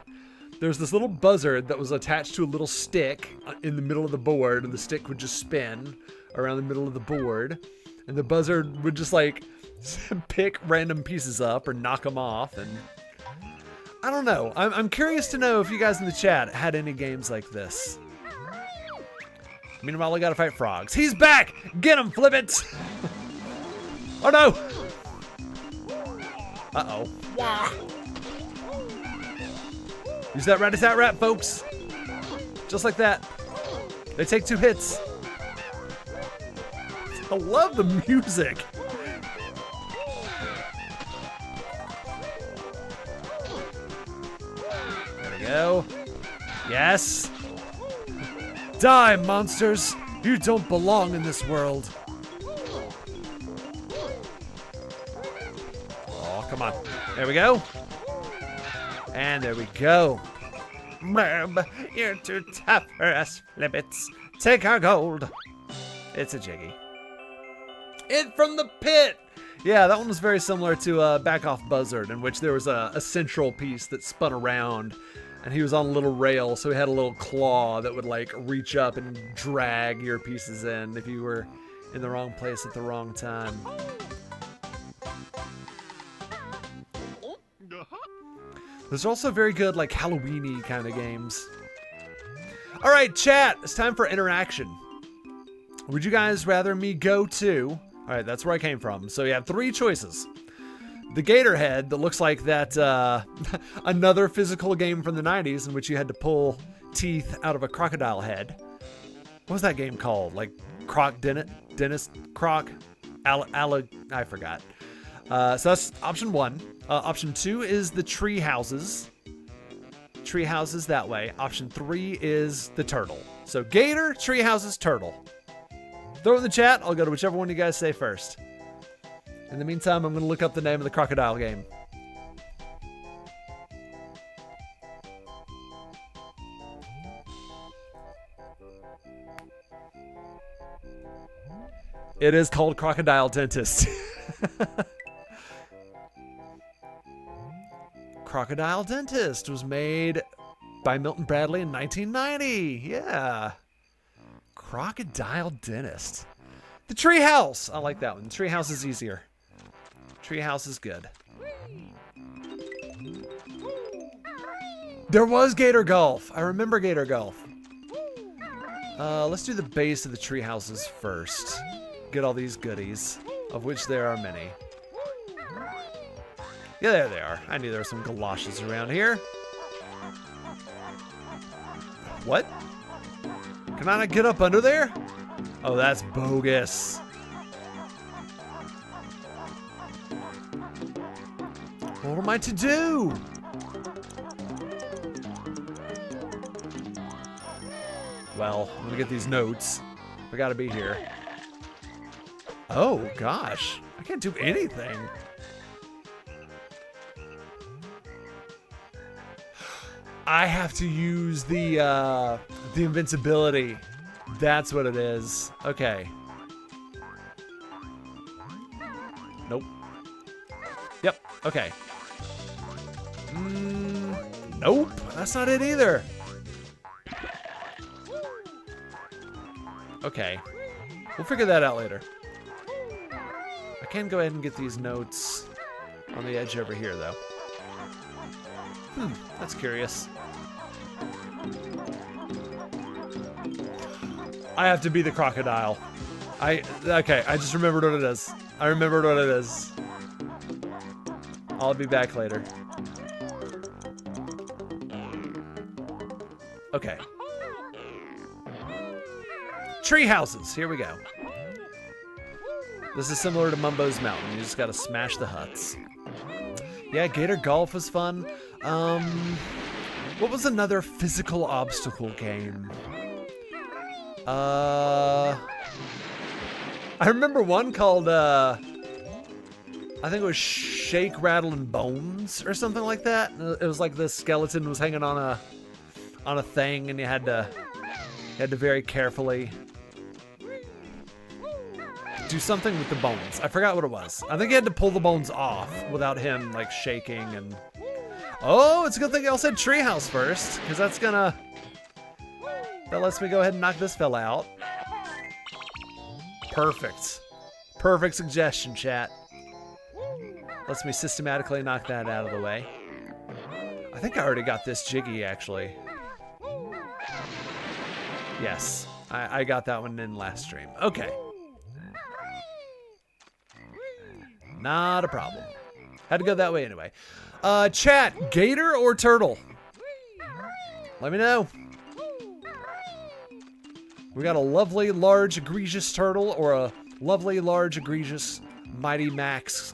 There's this little buzzard that was attached to a little stick in the middle of the board, and the stick would just spin around the middle of the board, and the buzzard would just like pick random pieces up or knock them off. And I don't know. I'm curious to know if you guys in the chat had any games like this. Meanwhile, I gotta fight frogs. He's back! Get him, Flibbits! Oh no! Uh-oh. Wah! Use that rat-a-tat-rat, folks. Just like that. They take 2 hits. I love the music. There we go. Yes. Die, monsters. You don't belong in this world. Oh, come on. There we go. And there we go. Merb, you're too tough for us, Flibbits. Take our gold. It's a Jiggy. It from the pit. Yeah, that one was very similar to Back Off Buzzard, in which there was a central piece that spun around, and he was on a little rail, so he had a little claw that would like reach up and drag your pieces in if you were in the wrong place at the wrong time. Those are also very good, like, Halloween-y kind of games. All right, chat, it's time for interaction. Would you guys rather me go to... All right, that's where I came from. So you have 3 choices. The Gator Head, that looks like that another physical game from the 90s in which you had to pull teeth out of a crocodile head. What was that game called? Like, Dentist Croc? I forgot. So that's option 1. Option 2 is the tree houses. Tree houses that way. Option 3 is the turtle. So gator, tree houses, turtle. Throw it in the chat. I'll go to whichever one you guys say first. In the meantime, I'm going to look up the name of the crocodile game. It is called Crocodile Dentist. Crocodile Dentist was made by Milton Bradley in 1990. Yeah. Crocodile Dentist. The Treehouse. I like that one. The Treehouse is easier. Treehouse is good. There was Gator Golf. I remember Gator Golf. Let's do the base of the tree houses first. Get all these goodies, of which there are many. Yeah, there they are. I knew there were some galoshes around here. What? Can I not get up under there? Oh, that's bogus. What am I to do? Well, I'm gonna get these notes. I gotta be here. Oh, gosh. I can't do anything. I have to use the invincibility. That's what it is. Okay. Nope. Yep. Okay. Nope. That's not it either. Okay. We'll figure that out later. I can go ahead and get these notes on the edge over here, though. That's curious. I have to be the crocodile. Okay, I just remembered what it is. I remembered what it is. I'll be back later. Okay. Tree houses. Here we go. This is similar to Mumbo's Mountain. You just gotta smash the huts. Yeah, Gator Golf was fun. What was another physical obstacle game? I remember one called, I think it was Shake, Rattle, and Bones or something like that. It was like the skeleton was hanging on a thing, and you had to very carefully do something with the bones. I forgot what it was. I think you had to pull the bones off without him like shaking and. Oh, it's a good thing y'all said treehouse first, because that lets me go ahead and knock this fella out. Perfect. Perfect suggestion, chat. Lets me systematically knock that out of the way. I think I already got this jiggy, actually. Yes, I got that one in last stream. Okay. Not a problem. Had to go that way anyway. Chat, gator or turtle? Let me know. We got a lovely, large, egregious turtle or a lovely, large, egregious Mighty Max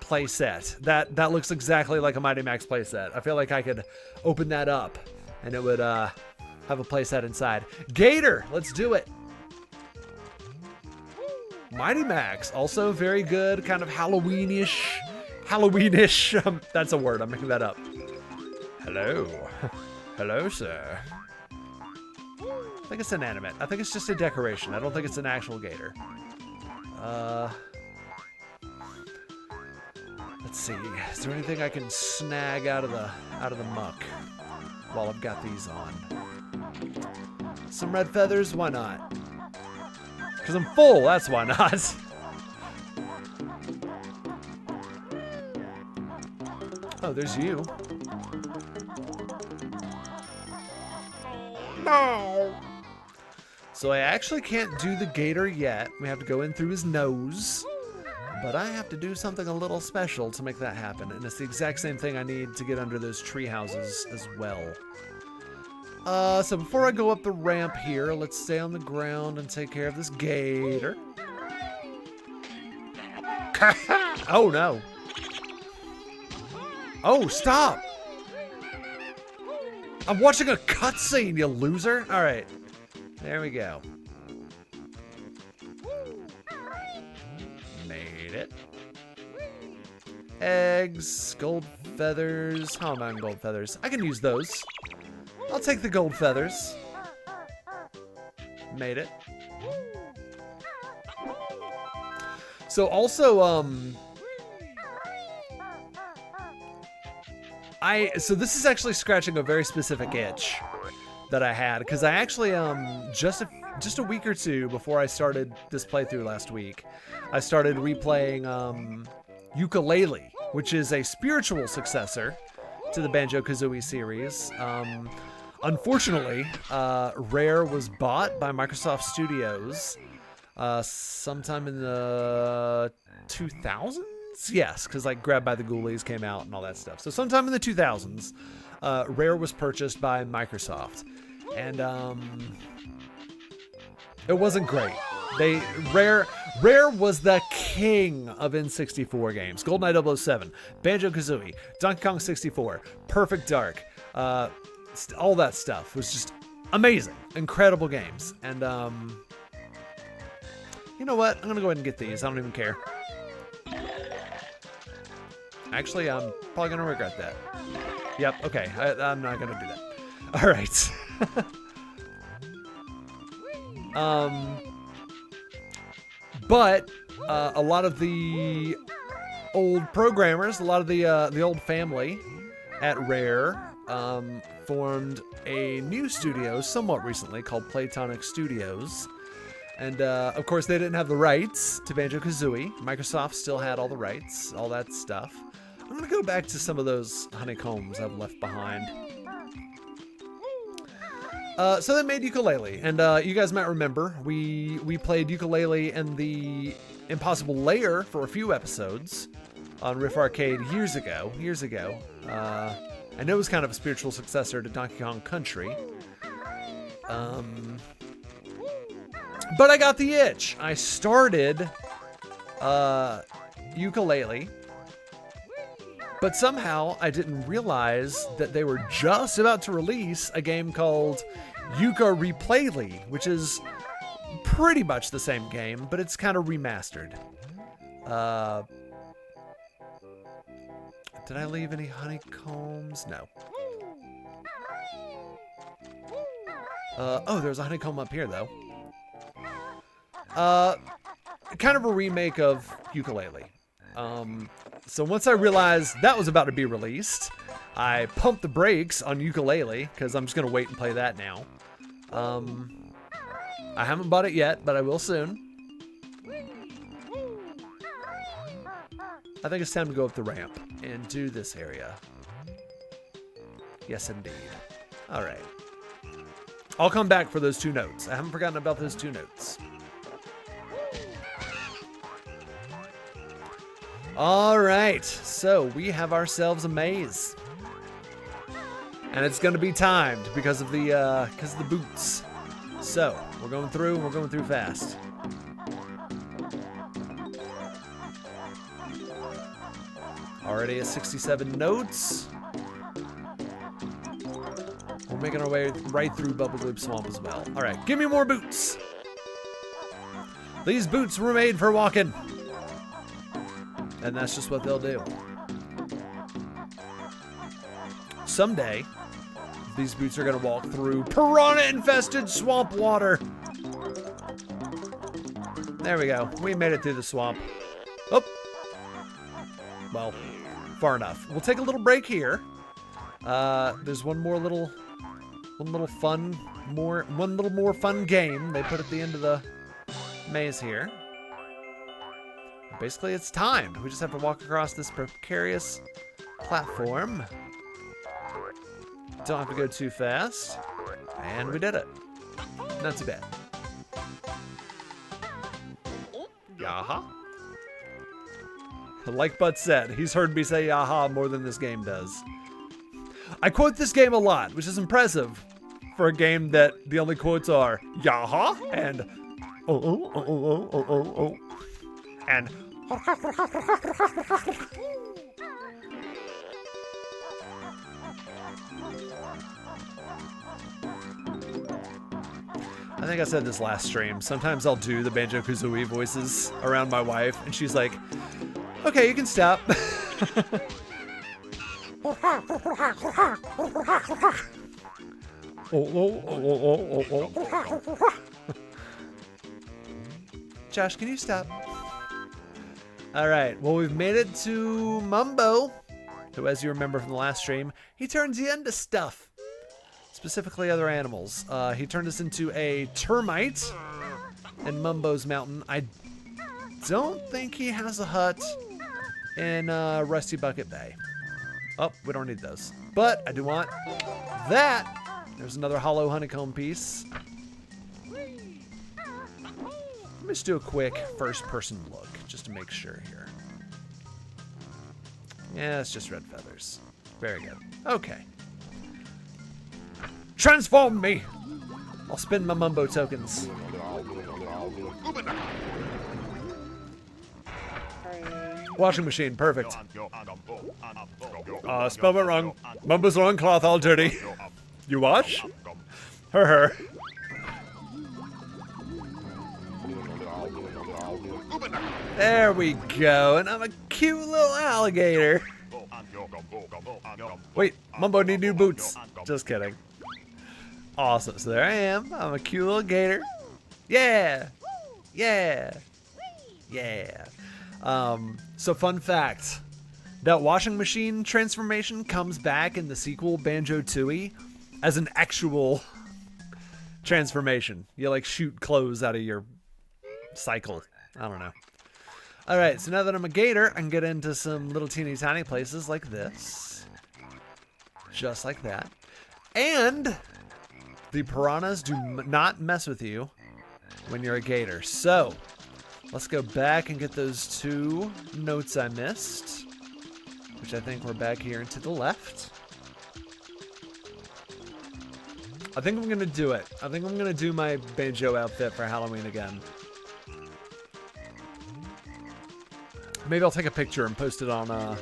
playset. That looks exactly like a Mighty Max playset. I feel like I could open that up and it would have a playset inside. Gator, let's do it. Mighty Max, also very good, kind of Halloweenish. That's a word, I'm making that up. Hello. Hello, sir. I think it's inanimate. I think it's just a decoration. I don't think it's an actual gator. Let's see. Is there anything I can snag out of the muck while I've got these on? Some red feathers, why not? Because I'm full, that's why not. Oh, there's you. No. So I actually can't do the gator yet. We have to go in through his nose. But I have to do something a little special to make that happen. And it's the exact same thing I need to get under those tree houses as well. So before I go up the ramp here, let's stay on the ground and take care of this gator. Oh, no. Oh, stop. I'm watching a cutscene, you loser. All right. There we go. Made it. Eggs, gold feathers. How am I on gold feathers? I can use those. I'll take the gold feathers. Made it. So also, so this is actually scratching a very specific itch that I had, because I actually, just a week or two before I started this playthrough last week, I started replaying, Yooka-Laylee, which is a spiritual successor to the Banjo-Kazooie series. Unfortunately, Rare was bought by Microsoft Studios sometime in the 2000s? Yes, because like Grabbed by the Ghoulies came out and all that stuff. So sometime in the 2000s, Rare was purchased by Microsoft. And it wasn't great. Rare was the king of N64 games. GoldenEye 007, Banjo-Kazooie, Donkey Kong 64, Perfect Dark, all that stuff was just amazing. Incredible games. And you know what? I'm gonna go ahead and get these. I don't even care. Actually, I'm probably gonna regret that. Yep, okay. I'm not gonna do that. All right. But a lot of the old programmers, a lot of the old family at Rare formed a new studio somewhat recently called Playtonic Studios. And of course, they didn't have the rights to Banjo-Kazooie. Microsoft still had all the rights, all that stuff. I'm gonna go back to some of those honeycombs I've left behind. So they made Yooka-Laylee, and you guys might remember we played Yooka-Laylee and the Impossible Lair for a few episodes on Riff Arcade years ago. And it was kind of a spiritual successor to Donkey Kong Country. But I got the itch. I started Yooka-Laylee, but somehow I didn't realize that they were just about to release a game called Yooka-Replaylee, which is pretty much the same game, but it's kind of remastered. Did I leave any honeycombs? No. Oh, there's a honeycomb up here, though. Kind of a remake of Yooka-Laylee. So once I realized that was about to be released, I pumped the brakes on Yooka-Laylee, because I'm just going to wait and play that now. I haven't bought it yet, but I will soon. I think it's time to go up the ramp and do this area. Yes, indeed. All right. I'll come back for those 2 notes. I haven't forgotten about those 2 notes. All right, so we have ourselves a maze, and it's going to be timed because of the boots. So we're going through, and we're going through fast. Already at 67 notes. We're making our way right through Bubble Gloop Swamp as well. All right, give me more boots. These boots were made for walking. And that's just what they'll do. Someday, these boots are going to walk through piranha-infested swamp water. There we go. We made it through the swamp. Oh. Well, far enough. We'll take a little break here. There's one little more fun game they put at the end of the maze here. Basically, it's timed. We just have to walk across this precarious platform. Don't have to go too fast. And we did it. Not too bad. Yaha. Like Bud said, he's heard me say yaha more than this game does. I quote this game a lot, which is impressive for a game that the only quotes are yaha and oh, and I think I said this last stream. Sometimes I'll do the Banjo-Kazooie voices around my wife, and she's like, okay, you can stop. Josh, can you stop? All right, well, we've made it to Mumbo, who, as you remember from the last stream, he turns you into stuff. Specifically other animals. He turned us into a termite in Mumbo's mountain. I don't think he has a hut in Rusty Bucket Bay. Oh, we don't need those. But I do want that. There's another hollow honeycomb piece. Let me just do a quick first-person look, just to make sure here. Yeah, it's just red feathers. Very good. Okay. Transform me! I'll spend my Mumbo tokens. Washing machine, perfect. Spelled it wrong. Mumbo's wrong cloth all dirty. You wash? Her. There we go, and I'm a cute little alligator. Wait, Mumbo need new boots. Just kidding. Awesome, so there I am. I'm a cute little gator. Yeah! Yeah! Yeah. So fun fact. That washing machine transformation comes back in the sequel, Banjo-Tooie, as an actual transformation. You like shoot clothes out of your cycle. I don't know. Alright, so now that I'm a gator, I can get into some little teeny tiny places like this. Just like that. And the piranhas do not mess with you when you're a gator. So, let's go back and get those 2 notes I missed, which I think were back here and to the left. I think I'm going to do it. I think I'm going to do my banjo outfit for Halloween again. Maybe I'll take a picture and post it on the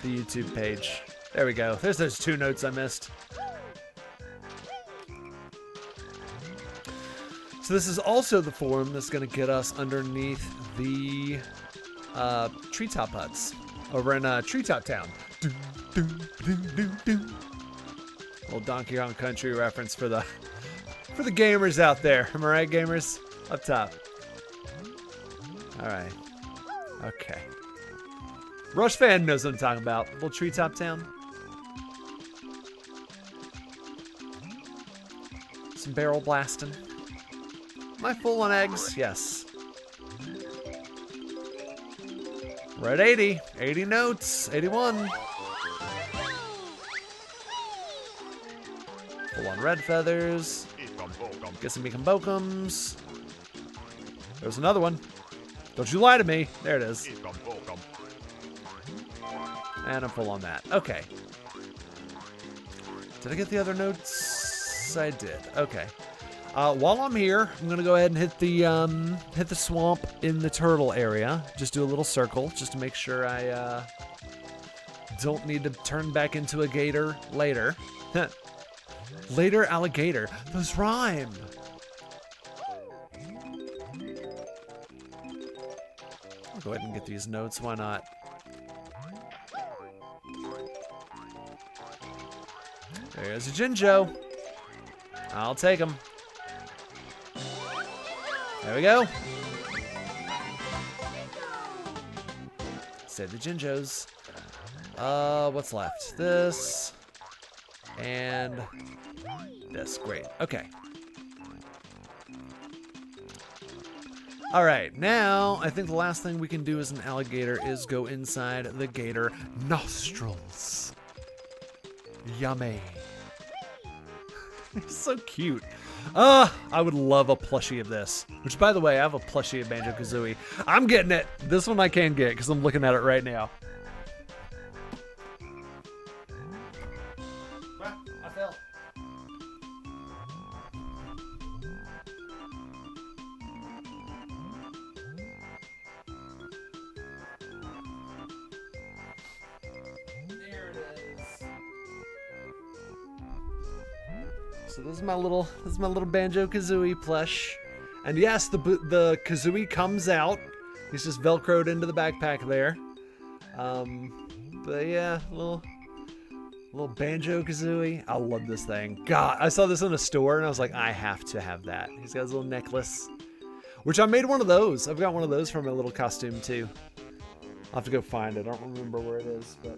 YouTube page. There we go. There's those 2 notes I missed. So this is also the form that's going to get us underneath the treetop huts over in Treetop Town. Little Donkey Kong Country reference for the gamers out there. Am I right, gamers? Up top. All right. Okay. Rush fan knows what I'm talking about. Little Treetop Town. Some barrel blasting. Am I full on eggs? Yes. We're at 80. 80 notes. 81. Full on red feathers. Get some Meekum Bokums. There's another one. Don't you lie to me. There it is. And I'm full on that. Okay. Did I get the other notes? I did. Okay. While I'm here, I'm gonna go ahead and hit the swamp in the turtle area. Just do a little circle, just to make sure I don't need to turn back into a gator later. Later alligator. Those rhyme. I'll go ahead and get these notes. Why not? There's a Jinjo. I'll take him. There we go. Save the Jinjos. What's left? This. And this. Great. Okay. Alright, now I think the last thing we can do as an alligator is go inside the gator nostrils. Yummy. It's so cute. I would love a plushie of this. Which, by the way, I have a plushie of Banjo-Kazooie. I'm getting it. This one I can get because I'm looking at it right now. I fell. So this is my little Banjo-Kazooie plush. And yes, the Kazooie comes out. He's just velcroed into the backpack there. But yeah, little Banjo-Kazooie. I love this thing. God, I saw this in a store and I was like, I have to have that. He's got his little necklace, which I made one of those. I've got one of those from my little costume too. I'll have to go find it. I don't remember where it is, but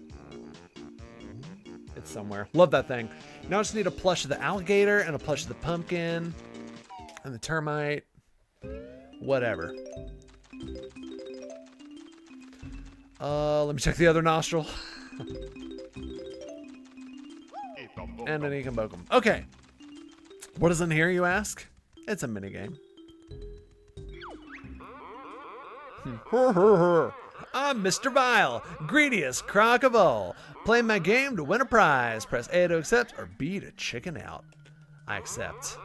it's somewhere. Love that thing. Now I just need a plush of the alligator and a plush of the pumpkin and the termite. Whatever. Let me check the other nostril. And an Ekambokum. Okay. What is in here, you ask? It's a minigame. I'm Mr. Vile, greediest croc of all. Play my game to win a prize. Press A to accept or B to chicken out. I accept.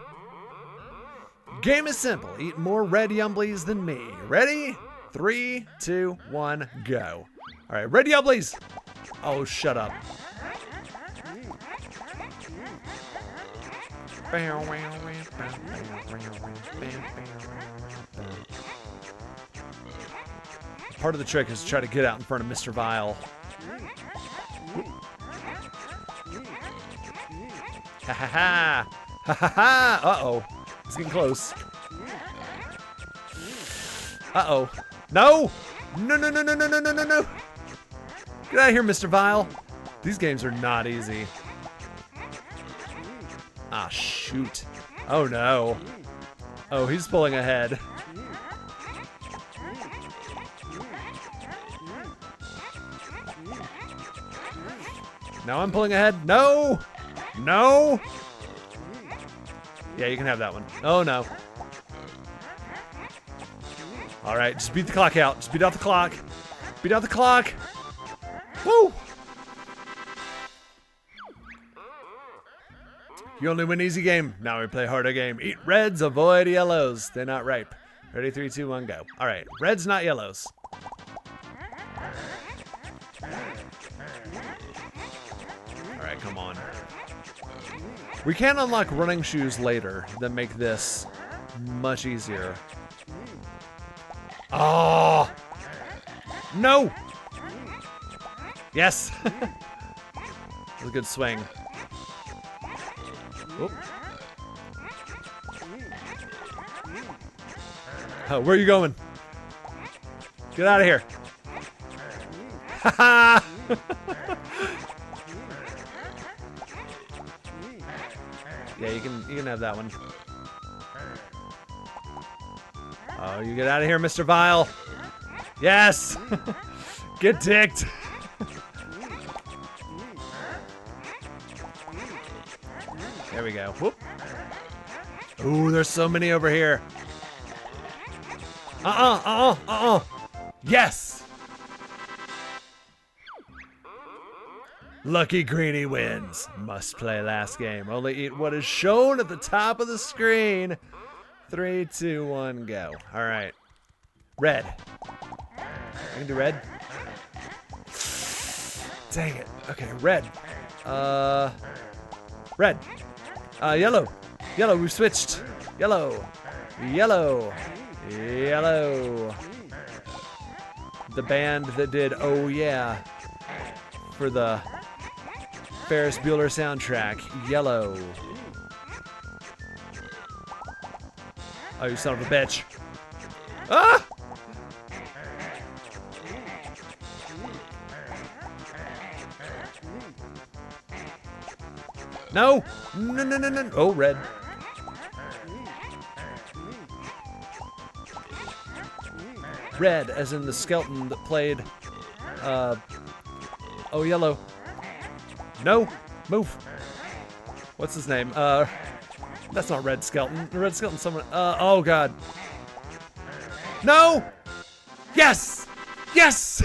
Game is simple. Eat more red Yumblies than me. Ready? 3, 2, 1, go. All right, red Yumblies. Oh, shut up. Part of the trick is to try to get out in front of Mr. Vile. Ha ha ha! Ha ha ha! Uh-oh. It's getting close. Uh-oh. No! No, no, no, no, no, no, no, no, no! Get out of here, Mr. Vile. These games are not easy. Ah, shoot. Oh, no. Oh, he's pulling ahead. Now I'm pulling ahead. No! No! Yeah, you can have that one. Oh, no. All right, just beat the clock out. Just beat out the clock. Beat out the clock. Woo! You only win easy game. Now we play harder game. Eat reds, avoid yellows. They're not ripe. Ready, 3, 2, 1, go. All right, reds, not yellows. All right, come on. We can unlock running shoes later that make this much easier. Oh! No! Yes! That was a good swing. Oop. Oh, where are you going? Get out of here. Ha ha! Yeah, you can have that one. Oh, you get out of here, Mr. Vile. Yes! Get dicked. There we go. Whoop. Ooh, there's so many over here. Yes! Lucky Greenie wins. Must play last game. Only eat what is shown at the top of the screen. 3, 2, 1, go. All right. Red. I can do red. Dang it. Okay, red. Red. Yellow. Yellow, we've switched. Yellow. Yellow. Yellow. The band that did Oh Yeah for the Ferris Bueller soundtrack. Yellow. Oh, you son of a bitch. Ah! No! No, no, no, no. Oh, red. Red, as in the skeleton that played, oh, yellow. No! Move! What's his name? That's not Red Skeleton. Red Skeleton, someone, oh, God. No! Yes! Yes!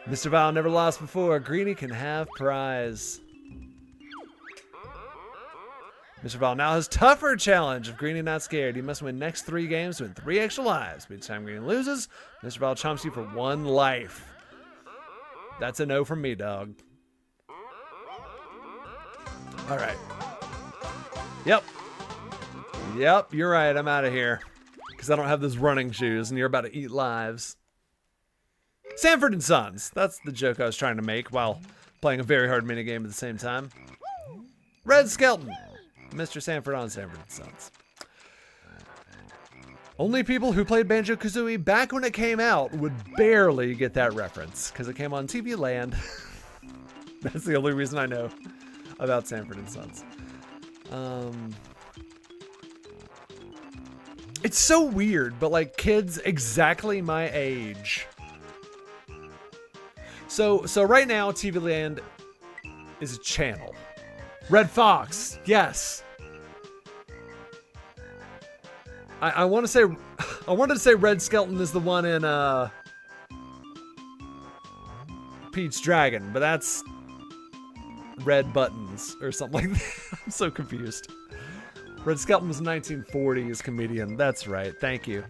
Mr. Vile never lost before. Greenie can have prize. Mr. Vile now has tougher challenge. If Greenie not scared, he must win next 3 games to win 3 extra lives. Each time Greenie loses, Mr. Vile chomps you for 1 life. That's a no from me, dog. All right. Yep. Yep, you're right. I'm out of here. Because I don't have those running shoes and you're about to eat lives. Sanford and Sons. That's the joke I was trying to make while playing a very hard minigame at the same time. Red Skelton. Mr. Sanford on Sanford and Sons. Only people who played Banjo-Kazooie back when it came out would barely get that reference. Because it came on TV Land. That's the only reason I know about Sanford and Sons. It's so weird, but like kids exactly my age. So right now, TV Land is a channel. Red Fox, yes. I want to say, I wanted to say Red Skelton is the one in Pete's Dragon, but that's Red Buttons or something like that. I'm so confused. Red Skelton was a 1940s comedian. That's right. Thank you.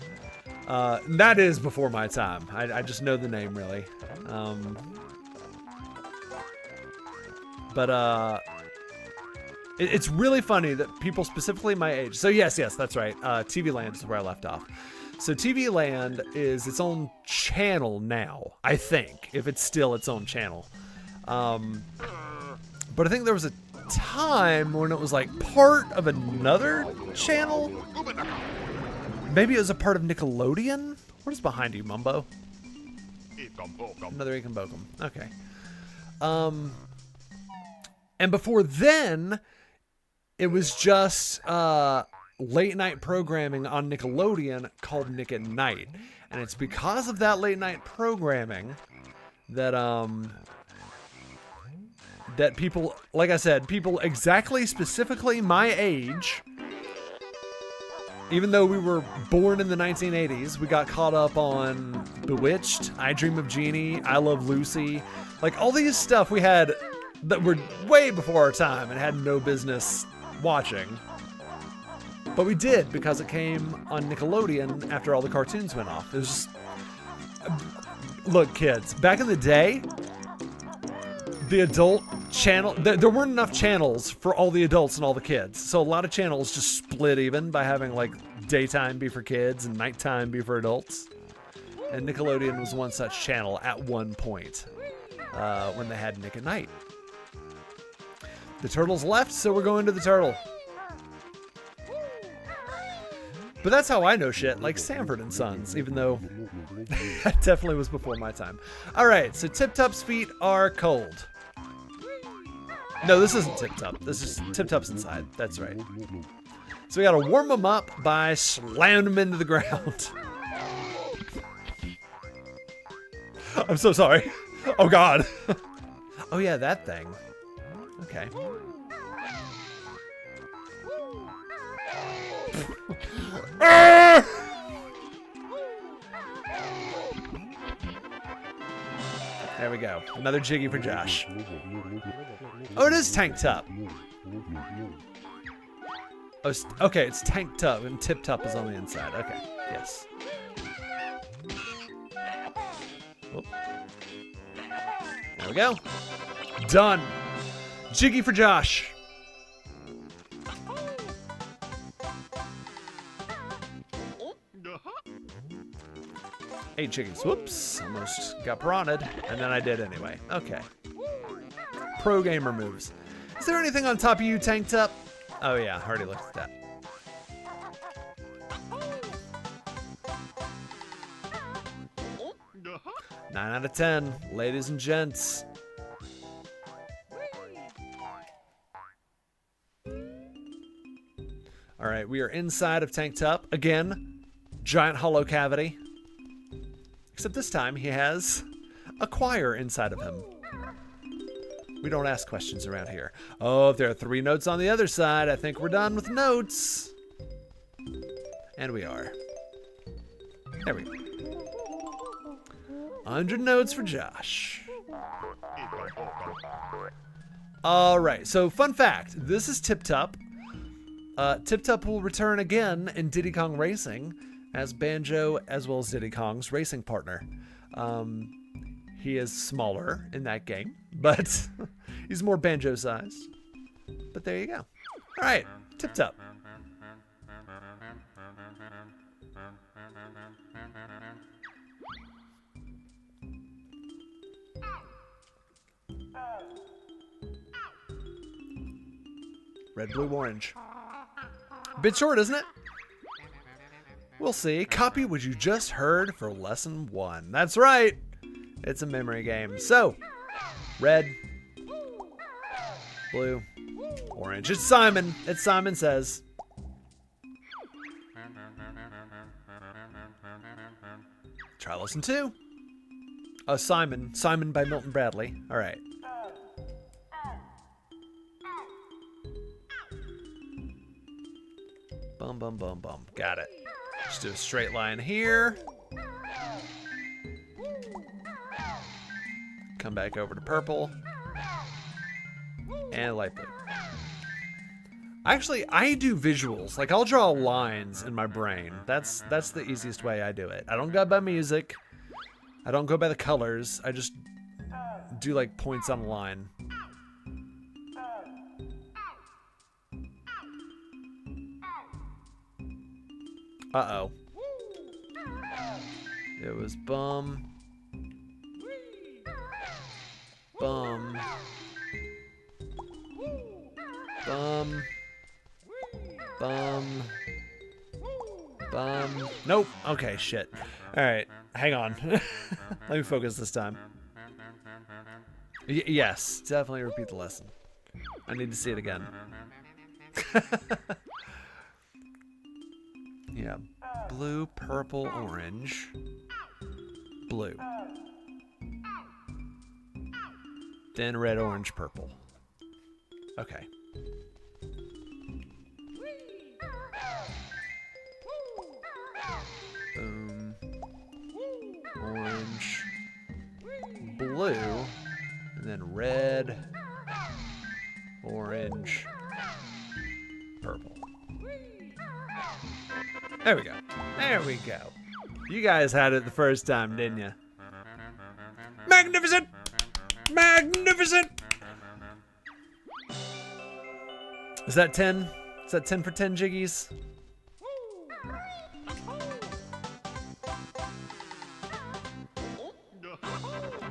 That is before my time. I just know the name, really. It's really funny that people specifically my age. So yes, that's right. TV Land is where I left off. So TV Land is its own channel now, I think, if it's still its own channel. But I think there was a time when it was like part of another channel. Maybe it was a part of Nickelodeon. What is behind you, Mumbo? Another Ekin Bokum. Okay. And before then, it was just late night programming on Nickelodeon called Nick at Night, and it's because of that late night programming that that people, like I said, people exactly specifically my age, even though we were born in the 1980s, we got caught up on Bewitched, I Dream of Jeannie, I Love Lucy, like all these stuff we had that were way before our time and had no business watching. But we did because it came on Nickelodeon after all the cartoons went off. It was just... Look, kids, back in the day, the adult channel, there weren't enough channels for all the adults and all the kids. So a lot of channels just split even by having like daytime be for kids and nighttime be for adults. And Nickelodeon was one such channel at one point when they had Nick at Night. The turtle's left, so we're going to the turtle. But that's how I know shit, like Sanford and Sons, even though that definitely was before my time. All right, so Tip Tup's feet are cold. No, this isn't Tip Tup. This is Tip Tup's inside. That's right. So we gotta warm them up by slamming them into the ground. I'm so sorry. Oh God. Oh yeah, that thing. Okay. There we go. Another Jiggy for Josh. Oh, it is Tank Tup. Oh, okay, it's Tank Tup and Tip Tup is on the inside. Okay, yes. Oh. There we go. Done. Jiggy for Josh. Eight chickens. Whoops. Almost got piranha'd. And then I did anyway. Okay. Pro gamer moves. Is there anything on top of you, Tank Tup? Oh yeah, I already looked at that. Nine out of 10, ladies and gents. All right, we are inside of Tank Tup. Again, giant hollow cavity. Except this time he has a choir inside of him. We don't ask questions around here. Oh, if there are 3 notes on the other side, I think we're done with notes. And we are. There we go. 100 notes for Josh. All right, so fun fact. This is Tip Tup. Tip Tup will return again in Diddy Kong Racing as Banjo as well as Diddy Kong's racing partner. He is smaller in that game, but he's more Banjo-sized. But there you go. All right, tipped up. Red, blue, orange. Bit short, isn't it? We'll see. Copy what you just heard for lesson 1. That's right. It's a memory game. So, red, blue, orange. It's Simon. It's Simon Says. Try lesson 2. Simon. Simon by Milton Bradley. All right. Bum, bum, bum, bum. Got it. Just do a straight line here. Come back over to purple. And light blue. Actually, I do visuals. Like, I'll draw lines in my brain. That's the easiest way I do it. I don't go by music. I don't go by the colors. I just do, like, points on a line. Uh-oh. It was bum. Bum. Bum. Bum. Bum. Nope. Okay, shit. Alright, hang on. Let me focus this time. Yes, definitely repeat the lesson. I need to see it again. Yeah. Blue, purple, orange. Blue. Then red, orange, purple. Okay. Boom. Orange. Blue. And then red. Orange. Purple. There we go. There we go. You guys had it the first time, didn't you? Magnificent! Magnificent! Is that 10? Is that 10 for 10 jiggies?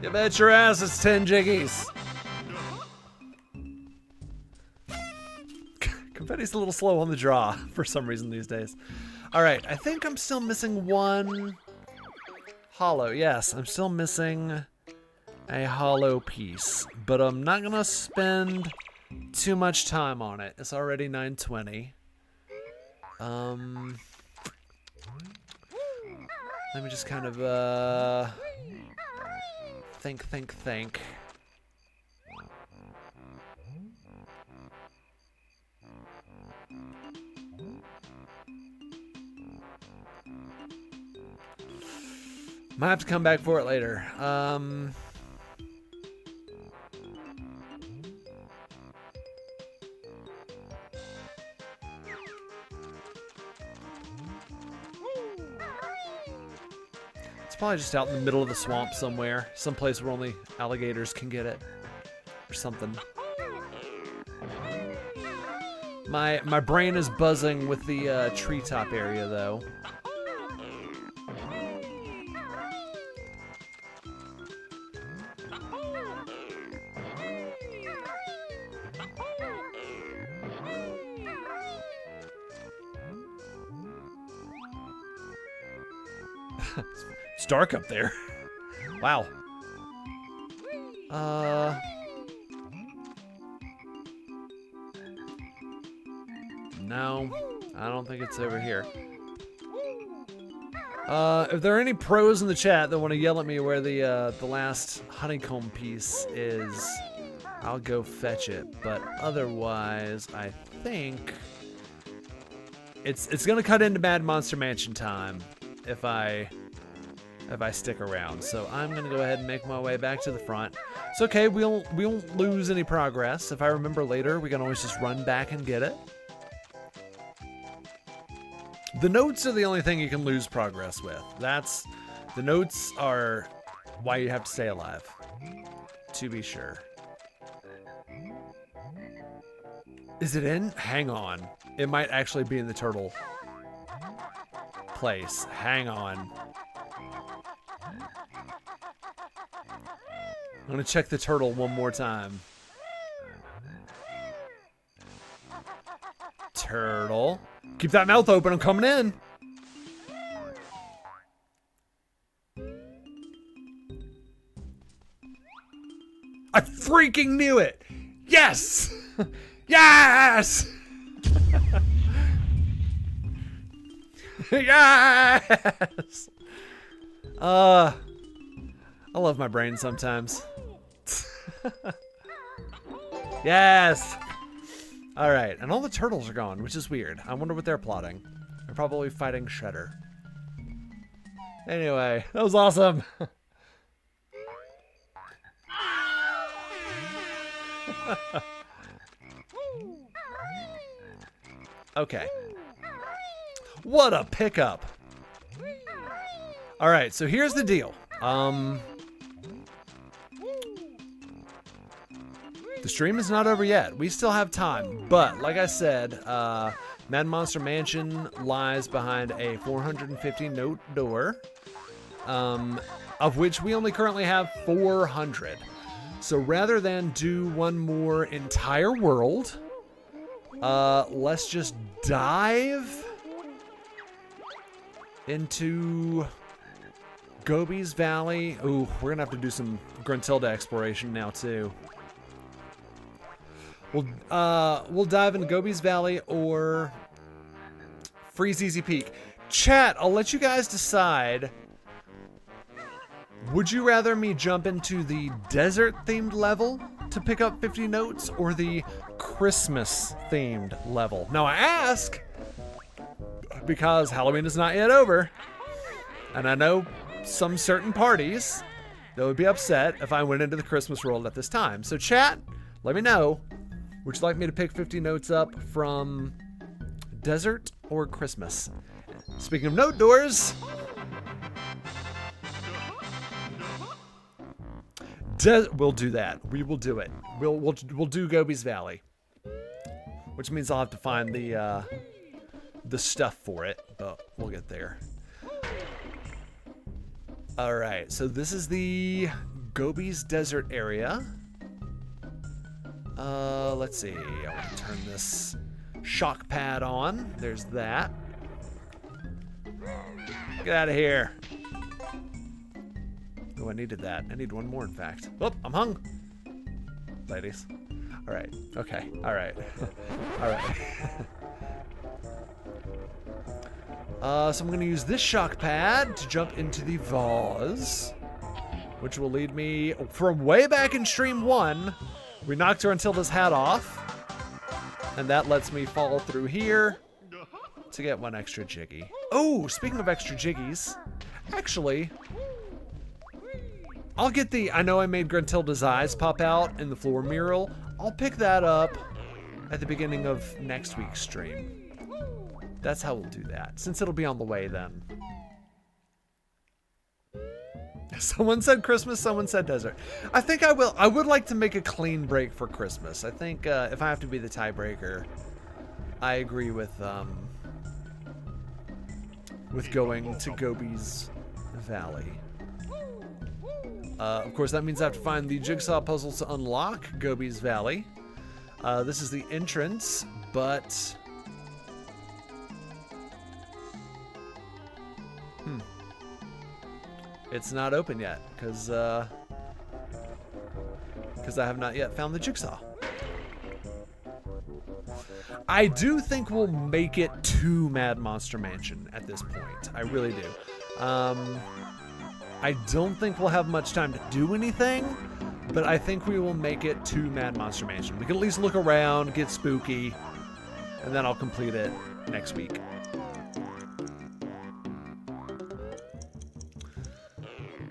You bet your ass it's 10 jiggies. Confetti's a little slow on the draw for some reason these days. Alright, I think I'm still missing one hollow. Yes, I'm still missing a hollow piece, but I'm not gonna spend too much time on it. It's already 9:20. Let me just kind of think. Might have to come back for it later. It's probably just out in the middle of the swamp somewhere. Someplace where only alligators can get it. Or something. My brain is buzzing with the treetop area, though. It's dark up there. Wow. No, I don't think it's over here. If there are any pros in the chat that want to yell at me where the last honeycomb piece is, I'll go fetch it. But otherwise, I think it's gonna cut into Mad Monster Mansion time if I stick around. So I'm gonna go ahead and make my way back to the front. It's okay, we won't lose any progress. If I remember later, we can always just run back and get it. The notes are the only thing you can lose progress with. The notes are why you have to stay alive, to be sure. Is it in? Hang on. It might actually be in the turtle place. Hang on. I'm gonna check the turtle one more time. Turtle. Keep that mouth open, I'm coming in. I freaking knew it! Yes! Yes! Yes! I love my brain sometimes. Yes! Alright, and all the turtles are gone, which is weird. I wonder what they're plotting. They're probably fighting Shredder. Anyway, that was awesome! Okay. What a pickup! Alright, so here's the deal. The stream is not over yet. We still have time. But, like I said, Mad Monster Mansion lies behind a 450-note door, of which we only currently have 400. So rather than do one more entire world, let's just dive into Gobi's Valley. Ooh, we're gonna have to do some Gruntilda exploration now too. We'll dive into Gobi's Valley or Freeze Peak. Chat, I'll let you guys decide. Would you rather me jump into the desert-themed level to pick up 50 notes or the Christmas-themed level? Now I ask because Halloween is not yet over, and I know some certain parties that would be upset if I went into the Christmas world at this time. So chat, let me know. Would you like me to pick 50 notes up from desert or Christmas? Speaking of note doors, we'll do that. We will do it. We'll do Gobi's Valley, which means I'll have to find the stuff for it, but we'll get there. All right, so this is the Gobi's Desert area. Let's see. I want to turn this shock pad on. There's that. Get out of here. Oh, I needed that. I need one more, in fact. Oh, I'm hung. Ladies. All right. Okay. All right. All right. So I'm going to use this shock pad to jump into the vase, which will lead me from way back in stream 1. We knocked her until this hat off, and that lets me fall through here to get one extra jiggy. Oh, speaking of extra jiggies, actually, I'll get the, I know I made Gruntilda's eyes pop out in the floor mural. I'll pick that up at the beginning of next week's stream. That's how we'll do that, since it'll be on the way then. Someone said Christmas, someone said desert. I think I will. I would like to make a clean break for Christmas. I think if I have to be the tiebreaker, I agree with going to Gobi's Valley. Of course, that means I have to find the jigsaw puzzle to unlock Gobi's Valley. This is the entrance, but it's not open yet, because I have not yet found the jigsaw. I do think we'll make it to Mad Monster Mansion at this point. I really do. I don't think we'll have much time to do anything, but I think we will make it to Mad Monster Mansion. We can at least look around, get spooky, and then I'll complete it next week.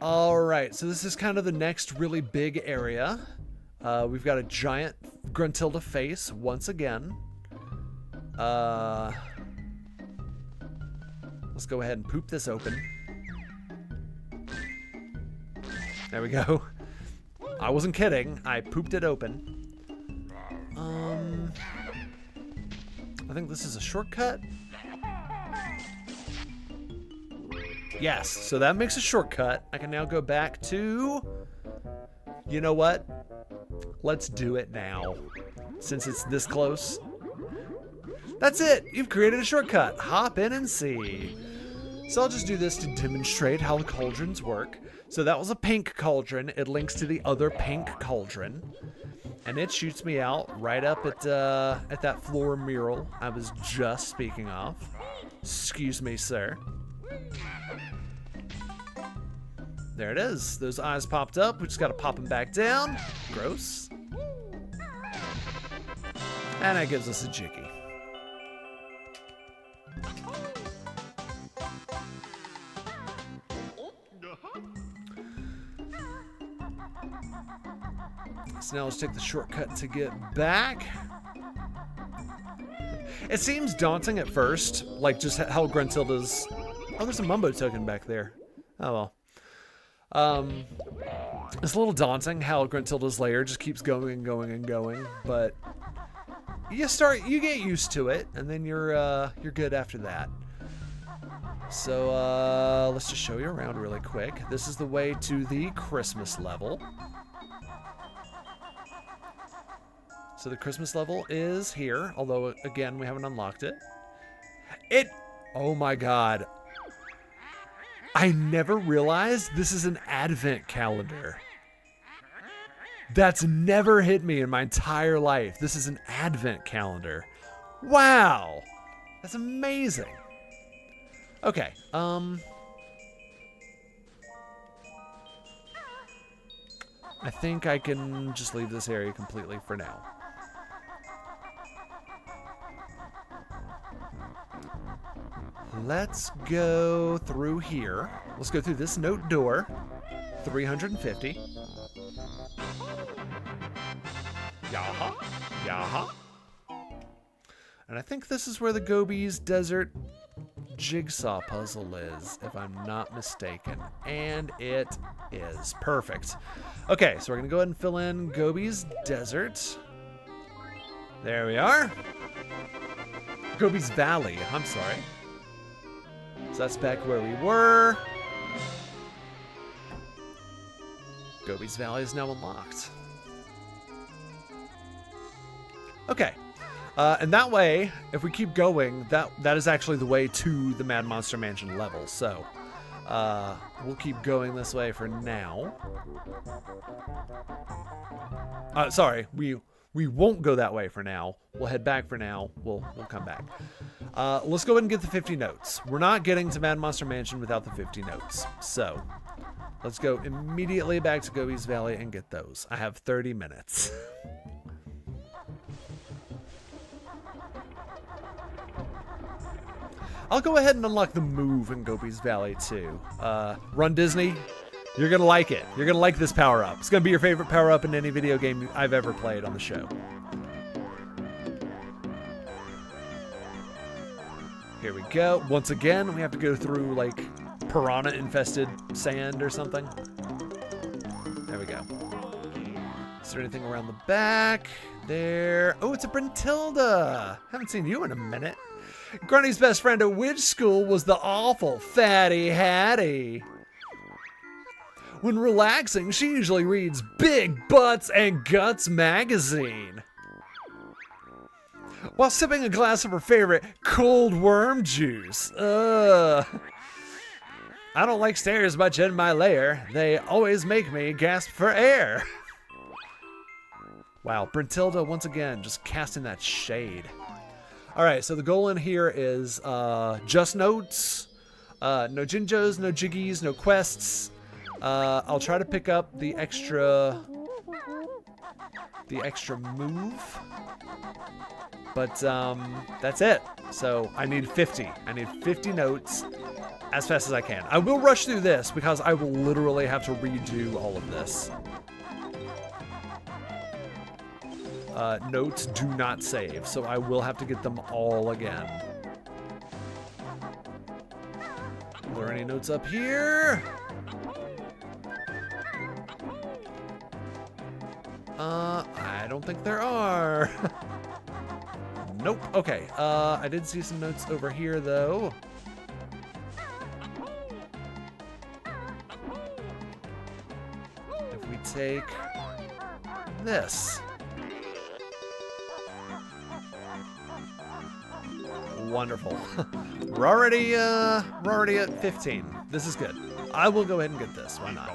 Alright, so this is kind of the next really big area. We've got a giant Gruntilda face once again. Let's go ahead and poop this open. There we go. I wasn't kidding. I pooped it open. I think this is a shortcut. Yes, so that makes a shortcut. I can now go back to... You know what? Let's do it now. Since it's this close. That's it! You've created a shortcut. Hop in and see. So I'll just do this to demonstrate how the cauldrons work. So that was a pink cauldron. It links to the other pink cauldron. And it shoots me out right up at that floor mural I was just speaking of. Excuse me, sir. There it is. Those eyes popped up. We just got to pop them back down. Gross. And that gives us a jiggy. So now let's take the shortcut to get back. It seems daunting at first, like just how Gruntilda's... Oh, there's a Mumbo token back there. Oh well. It's a little daunting how Gruntilda's lair just keeps going and going and going, but you get used to it, and then you're good after that. So let's just show you around really quick. This is the way to the Christmas level. So the Christmas level is here, although again we haven't unlocked it. Oh my god. I never realized this is an advent calendar. That's never hit me in my entire life. This is an advent calendar. Wow. That's amazing. Okay. I think I can just leave this area completely for now. Let's go through here. Let's go through this note door. 350. Yaha. Yaha. And I think this is where the Gobi's Desert jigsaw puzzle is, if I'm not mistaken. And it is. Perfect. Okay, so we're going to go ahead and fill in Gobi's Desert. There we are. Gobi's Valley. I'm sorry. So that's back where we were. Gobi's Valley is now unlocked. Okay. And that way, if we keep going, that is actually the way to the Mad Monster Mansion level. So, we'll keep going this way for now. Sorry, we won't go that way for now. We'll head back for now. We'll come back. Let's go ahead and get the 50 notes. We're not getting to Mad Monster Mansion without the 50 notes. So, let's go immediately back to Gobi's Valley and get those. I have 30 minutes. I'll go ahead and unlock the move in Gobi's Valley too. Run Disney, you're gonna like it. You're gonna like this power-up. It's gonna be your favorite power-up in any video game I've ever played on the show. Here we go. Once again, we have to go through like piranha-infested sand or something. There we go. Is there anything around the back? There. Oh, it's a Brentilda. Haven't seen you in a minute. Grunty's best friend at which school was the awful Fatty Hattie? When relaxing, she usually reads Big Butts and Guts magazine, while sipping a glass of her favorite cold worm juice. I don't like stairs much in my lair. They always make me gasp for air. Wow, Brentilda once again just casting that shade. All right, so the goal in here is just notes, no Jinjos, no Jiggies, no quests. I'll try to pick up the extra move, but that's it. So I need 50. I need 50 notes as fast as I can. I will rush through this because I will literally have to redo all of this. Notes do not save, so I will have to get them all again. Are there any notes up here? I don't think there are. Nope. Okay. I did see some notes over here, though. If we take this. Wonderful. We're already at 15. This is good. I will go ahead and get this. Why not?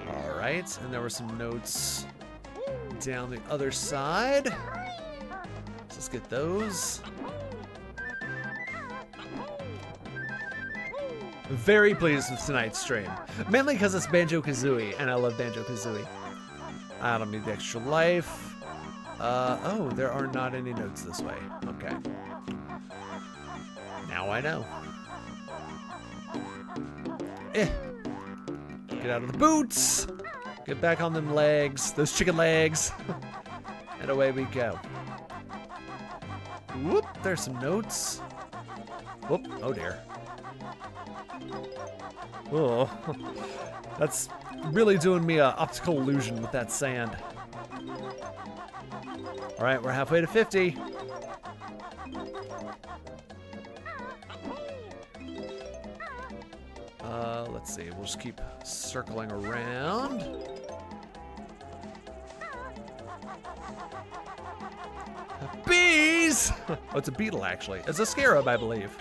All right, and there were some notes down the other side. Let's get those. Very pleased with tonight's stream. Mainly because it's Banjo-Kazooie, and I love Banjo-Kazooie. I don't need the extra life. Oh, there are not any notes this way. Okay. Now I know. Get out of the boots. Get back on them legs. Those chicken legs. And away we go. Whoop, there's some notes. Whoop, oh dear. Oh, that's really doing me an optical illusion with that sand. All right, we're halfway to 50. Let's see, we'll just keep circling around. Bees! Oh, it's a beetle, actually. It's a scarab, I believe.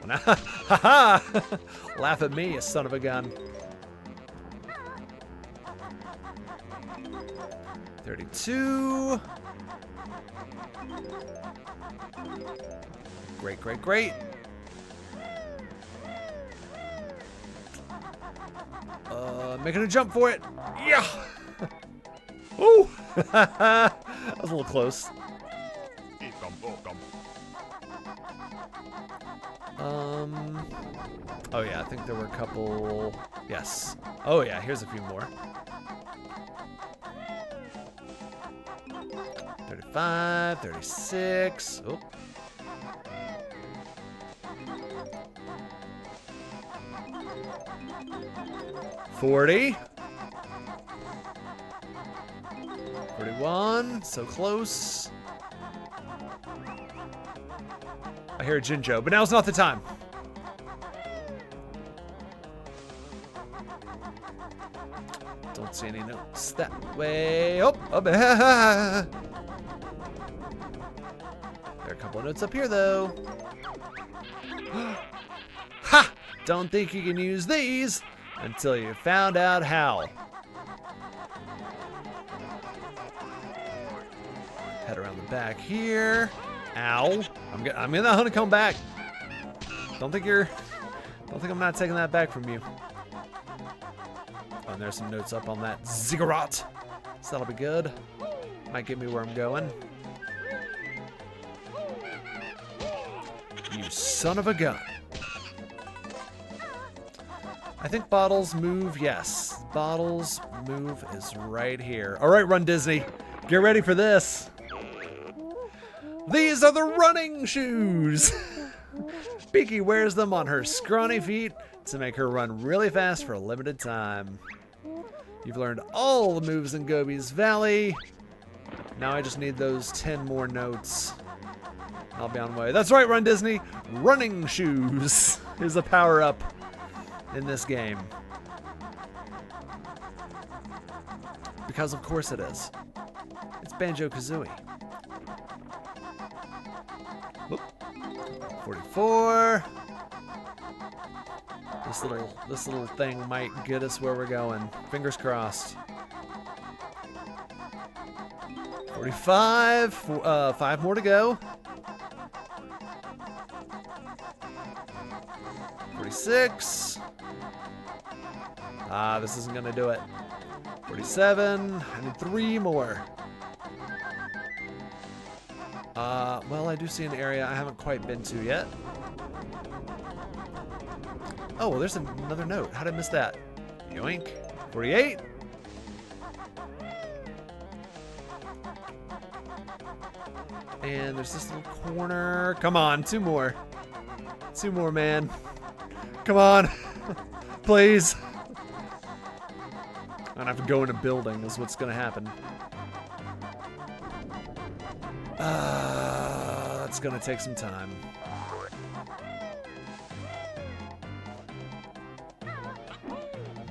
Ha ha! Laugh at me, you son of a gun. 32. Great, great, great. Making a jump for it. Yeah! Ooh! That was a little close. Oh yeah, I think there were a couple. Yes. Oh yeah, here's a few more. 35, 36. Oh. $40. 41. So close. I hear a Jinjo, but now's not the time. Don't see any notes that way. Oh, there are a couple of notes up here, though. Ha! Don't think you can use these until you found out how. Head around the back here. Ow! I'm in that honeycomb back. Don't think I'm not taking that back from you. Oh, and there's some notes up on that ziggurat, so that'll be good. Might get me where I'm going. You son of a gun. I think bottles move. Yes, bottles move is right here. All right, Run Disney, get ready for this. These are the running shoes. Beaky wears them on her scrawny feet to make her run really fast for a limited time. You've learned all the moves in Gobi's Valley. Now I just need those 10 more notes. I'll be on the way. That's right, Run Disney. Running shoes is a power-up in this game. Because of course it is. It's Banjo-Kazooie. 44. This little thing might get us where we're going. Fingers crossed. 45. 5 more to go. 46. This isn't gonna do it. 47. I need 3 more. Well, I do see an area I haven't quite been to yet. Oh, well, there's another note. How did I miss that? Yoink. 48. And there's this little corner. Come on, 2 more. 2 more, man. Come on. Please. go in a building is what's gonna happen. That's gonna take some time.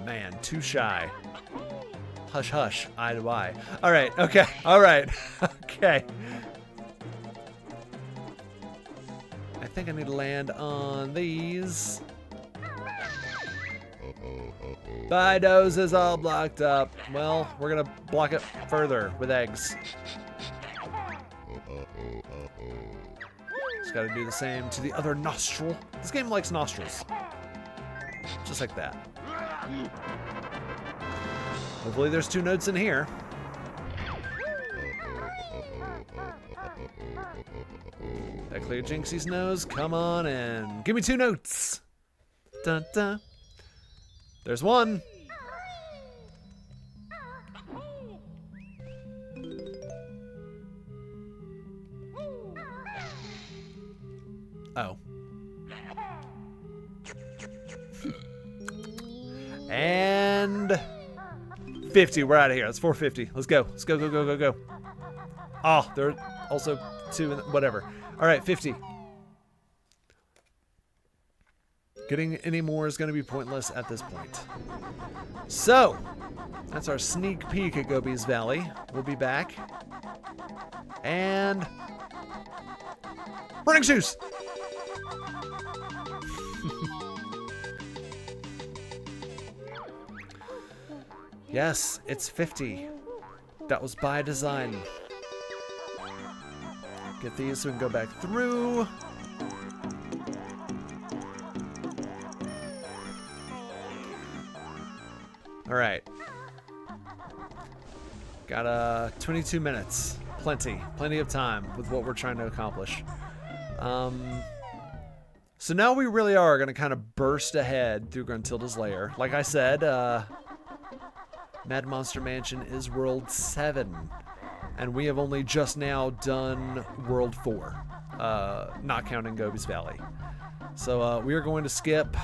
Man, too shy. Hush, hush, eye to eye. All right, okay, all right, okay. I think I need to land on these. Bidos is all blocked up. Well, we're gonna block it further with eggs. Just gotta do the same to the other nostril. This game likes nostrils. Just like that. Hopefully there's 2 notes in here. That clear Jinxie's nose. Come on and give me 2 notes. Dun dun. There's 1. Oh. And 50. We're out of here. That's 450. Let's go. Let's go, go, go, go, go. Oh, there are also 2 in whatever. All right, 50. Getting any more is going to be pointless at this point. So, that's our sneak peek at Gobi's Valley. We'll be back. And running shoes. Yes, it's 50. That was by design. Get these so we can go back through. All right. Got 22 minutes. Plenty of time with what we're trying to accomplish. So now we really are going to kind of burst ahead through Gruntilda's lair. Like I said, Mad Monster Mansion is World 7, and we have only just now done World 4, not counting Gobi's Valley. So we are going to skip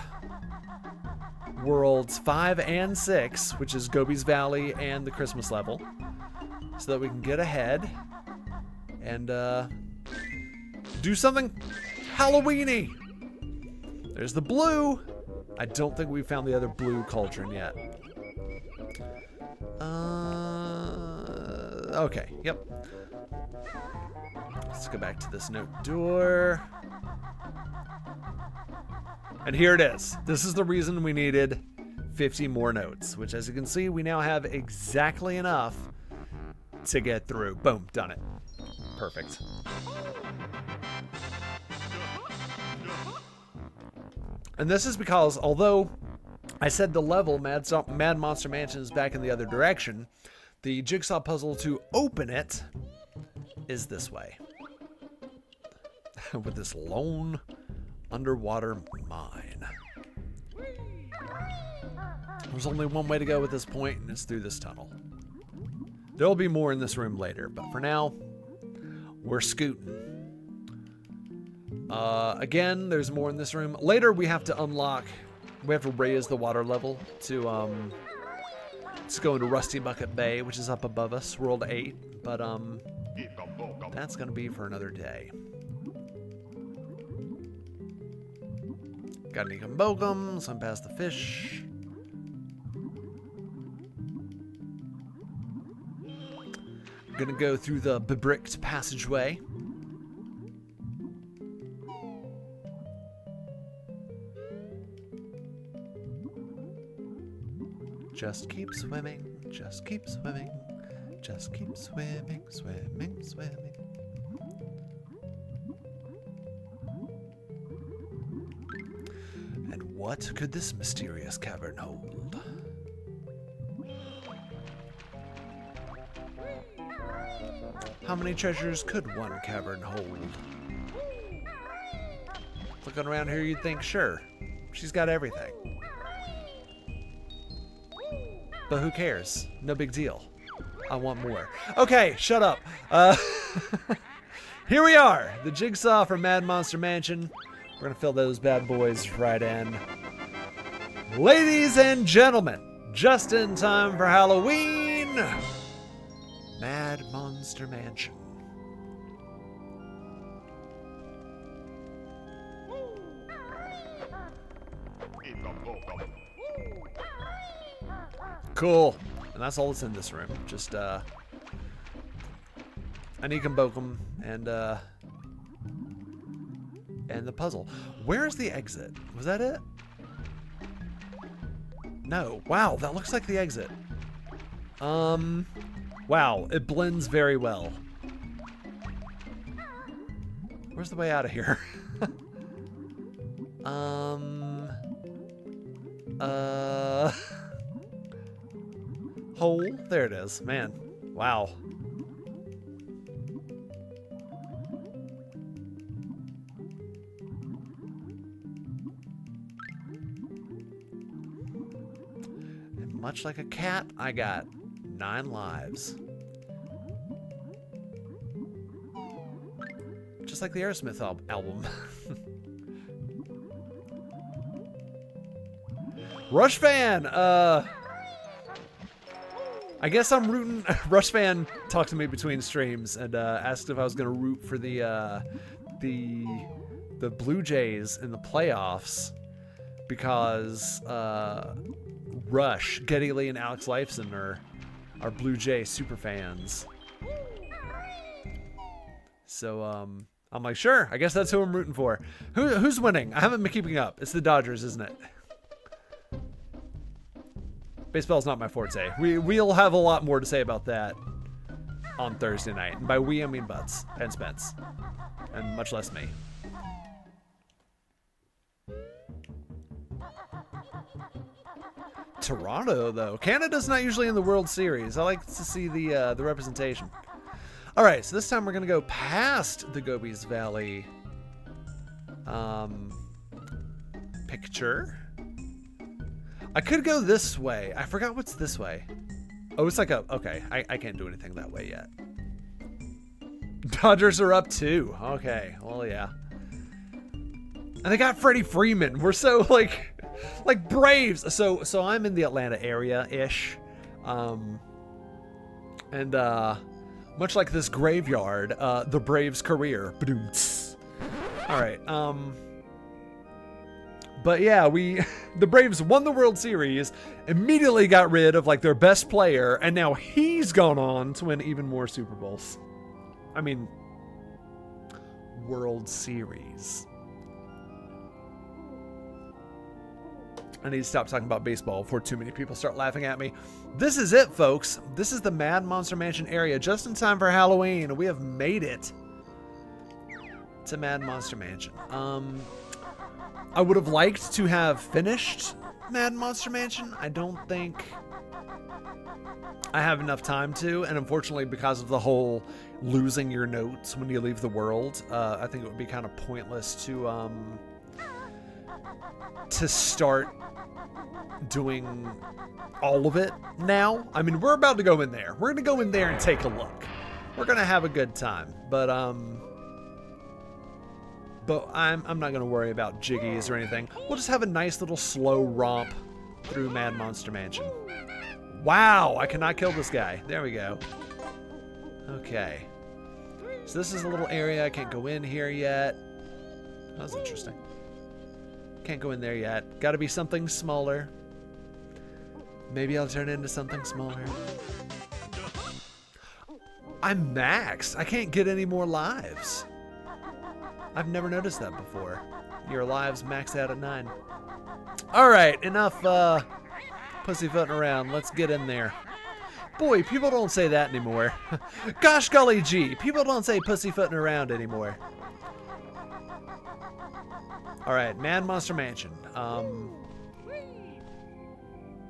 Worlds 5 and 6, which is Gobi's Valley and the Christmas level, so that we can get ahead and do something Halloween-y. There's the blue. I don't think we found the other blue cauldron yet. Okay, yep. Let's go back to this note door. And here it is. This is the reason we needed 50 more notes, which, as you can see, we now have exactly enough to get through. Boom, done it. Perfect. And this is because, although I said the level, Mad Monster Mansion, is back in the other direction, the jigsaw puzzle to open it is this way. With this lone underwater mine. There's only one way to go at this point, and it's through this tunnel. There will be more in this room later, but for now, we're scooting. Again, there's more in this room. Later, we have to unlock... We have to raise the water level to go into Rusty Bucket Bay, which is up above us, World 8. But that's gonna be for another day. Got any Gumbogums? I'm past the fish. Gonna go through the bebricked passageway. Just keep swimming, just keep swimming, just keep swimming, swimming, swimming. And what could this mysterious cavern hold? How many treasures could one cavern hold? Looking around here, you'd think, sure, she's got everything. But who cares? No big deal. I want more. Okay, shut up. Here we are. The jigsaw from Mad Monster Mansion. We're going to fill those bad boys right in. Ladies and gentlemen, Just in time for Halloween! Mad Monster Mansion. Cool. And that's all that's in this room. Just, Anikam Bokum and the puzzle. Where's the exit? Was that it? No. Wow, that looks like the exit. Wow, it blends very well. Where's the way out of here? Hole? There it is. Man. Wow. And much like a cat, I got 9 lives. Just like the Aerosmith album. Rush Fan! I guess I'm rooting. Rush Fan talked to me between streams and asked if I was going to root for the Blue Jays in the playoffs because Rush, Geddy Lee, and Alex Lifeson are Blue Jay super fans. So I'm like, sure. I guess that's who I'm rooting for. Who's winning? I haven't been keeping up. It's the Dodgers, isn't it? Baseball's not my forte. We'll have a lot more to say about that on Thursday night. And by we, I mean Butts and Spence. And much less me. Toronto, though. Canada's not usually in the World Series. I like to see the representation. All right, so this time we're going to go past the Gobi's Valley picture. I could go this way. I forgot what's this way. Oh, it's like a... Okay, I can't do anything that way yet. Dodgers are up 2. Okay, well, yeah. And they got Freddie Freeman. We're so, like Braves. So I'm in the Atlanta area-ish. And much like this graveyard, the Braves' career. All right, but yeah, the Braves won the World Series, immediately got rid of like their best player, and now he's gone on to win even more Super Bowls. I mean, World Series. I need to stop talking about baseball before too many people start laughing at me. This is it, folks. This is the Mad Monster Mansion area, just in time for Halloween. We have made it to Mad Monster Mansion. I would have liked to have finished Mad Monster Mansion. I don't think I have enough time to, and unfortunately because of the whole losing your notes when you leave the world, I think it would be kind of pointless to start doing all of it now. I mean, we're about to go in there. We're going to go in there and take a look. We're going to have a good time, but I'm not going to worry about jiggies or anything. We'll just have a nice little slow romp through Mad Monster Mansion. Wow, I cannot kill this guy. There we go. Okay. So this is a little area. I can't go in here yet. That's interesting. Can't go in there yet. Got to be something smaller. Maybe I'll turn into something smaller. I'm maxed. I can't get any more lives. I've never noticed that before. Your lives maxed out at 9. Alright, enough pussyfooting around. Let's get in there. Boy, people don't say that anymore. Gosh golly gee, people don't say pussyfooting around anymore. Alright, Mad Monster Mansion.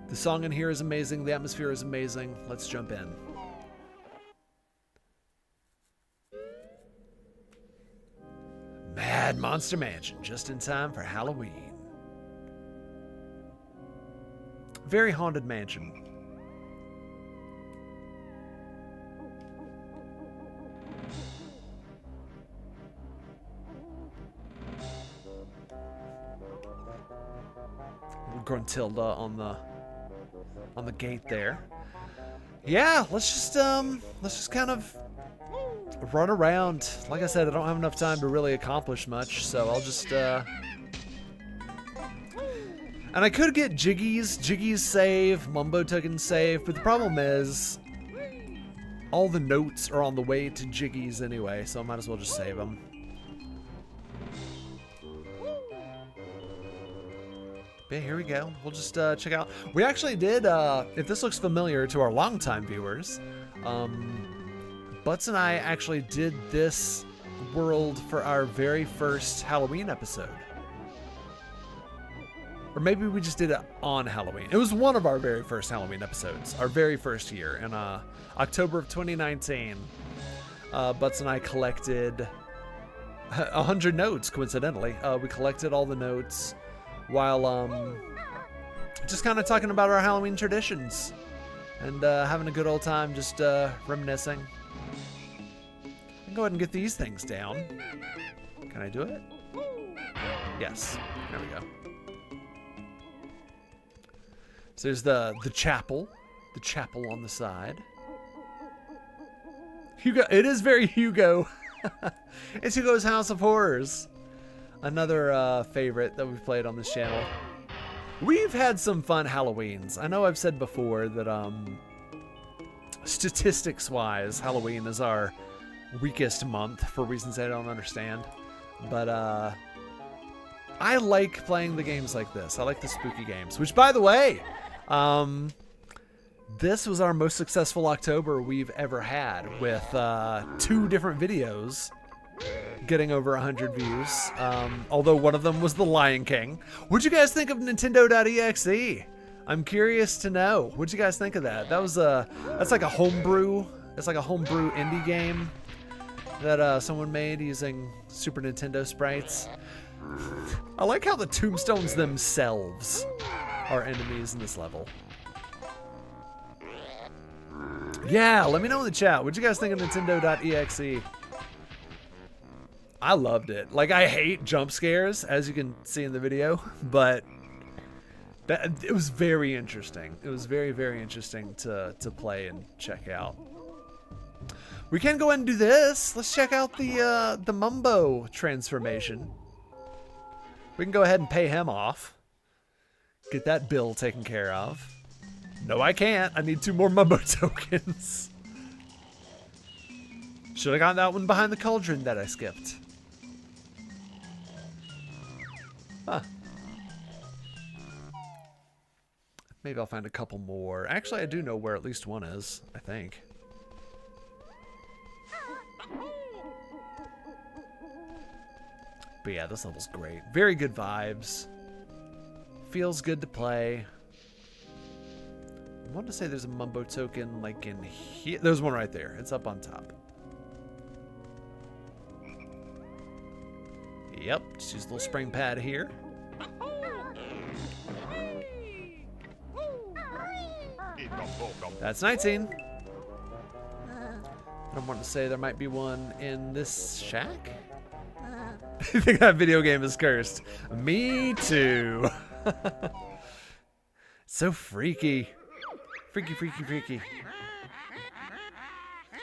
The song in here is amazing. The atmosphere is amazing. Let's jump in. Mad Monster Mansion, just in time for Halloween. Very haunted mansion. Gruntilda on the on the gate there. Yeah, let's just kind of run around. Like I said, I don't have enough time to really accomplish much, so I'll just and I could get Jiggy's save, Mumbo Token save, but the problem is all the notes are on the way to Jiggy's anyway, so I might as well just save them. But yeah, here we go. We'll just check out. We actually did, if this looks familiar to our longtime viewers, Butts and I actually did this world for our very first Halloween episode. Or maybe we just did it on Halloween. It was one of our very first Halloween episodes, our very first year. In October of 2019, Butts and I collected 100 notes, coincidentally. We collected all the notes while just kind of talking about our Halloween traditions and having a good old time, just reminiscing. I can go ahead and get these things down. Can I do it? Yes. There we go. So there's the chapel on the side. Hugo, it is very Hugo. It's Hugo's House of Horrors. Another favorite that we've played on this channel. We've had some fun Halloweens. I know I've said before that statistics-wise, Halloween is our weakest month for reasons I don't understand. But I like playing the games like this. I like the spooky games, which, by the way, this was our most successful October we've ever had, with 2 different videos getting over 100 views. Although one of them was The Lion King. What'd you guys think of Nintendo.exe? I'm curious to know. What'd you guys think of that? That was that's like a homebrew. It's like a homebrew indie game that someone made using Super Nintendo sprites. I like how the tombstones themselves are enemies in this level. Yeah, let me know in the chat. What'd you guys think of Nintendo.exe? I loved it. Like, I hate jump scares, as you can see in the video, but it was very interesting. It was very, very interesting to play and check out. We can go ahead and do this. Let's check out the Mumbo transformation. We can go ahead and pay him off. Get that bill taken care of. No, I can't. I need 2 more Mumbo tokens. Should have gotten that one behind the cauldron that I skipped. Huh. Maybe I'll find a couple more. Actually, I do know where at least one is, I think. But yeah, this level's great. Very good vibes. Feels good to play. I want to say there's a Mumbo token like in here. There's one right there. It's up on top. Yep, just use a little spring pad here. That's 19. I want to say there might be one in this shack. I think that video game is cursed. Me too. So freaky. Freaky, freaky, freaky.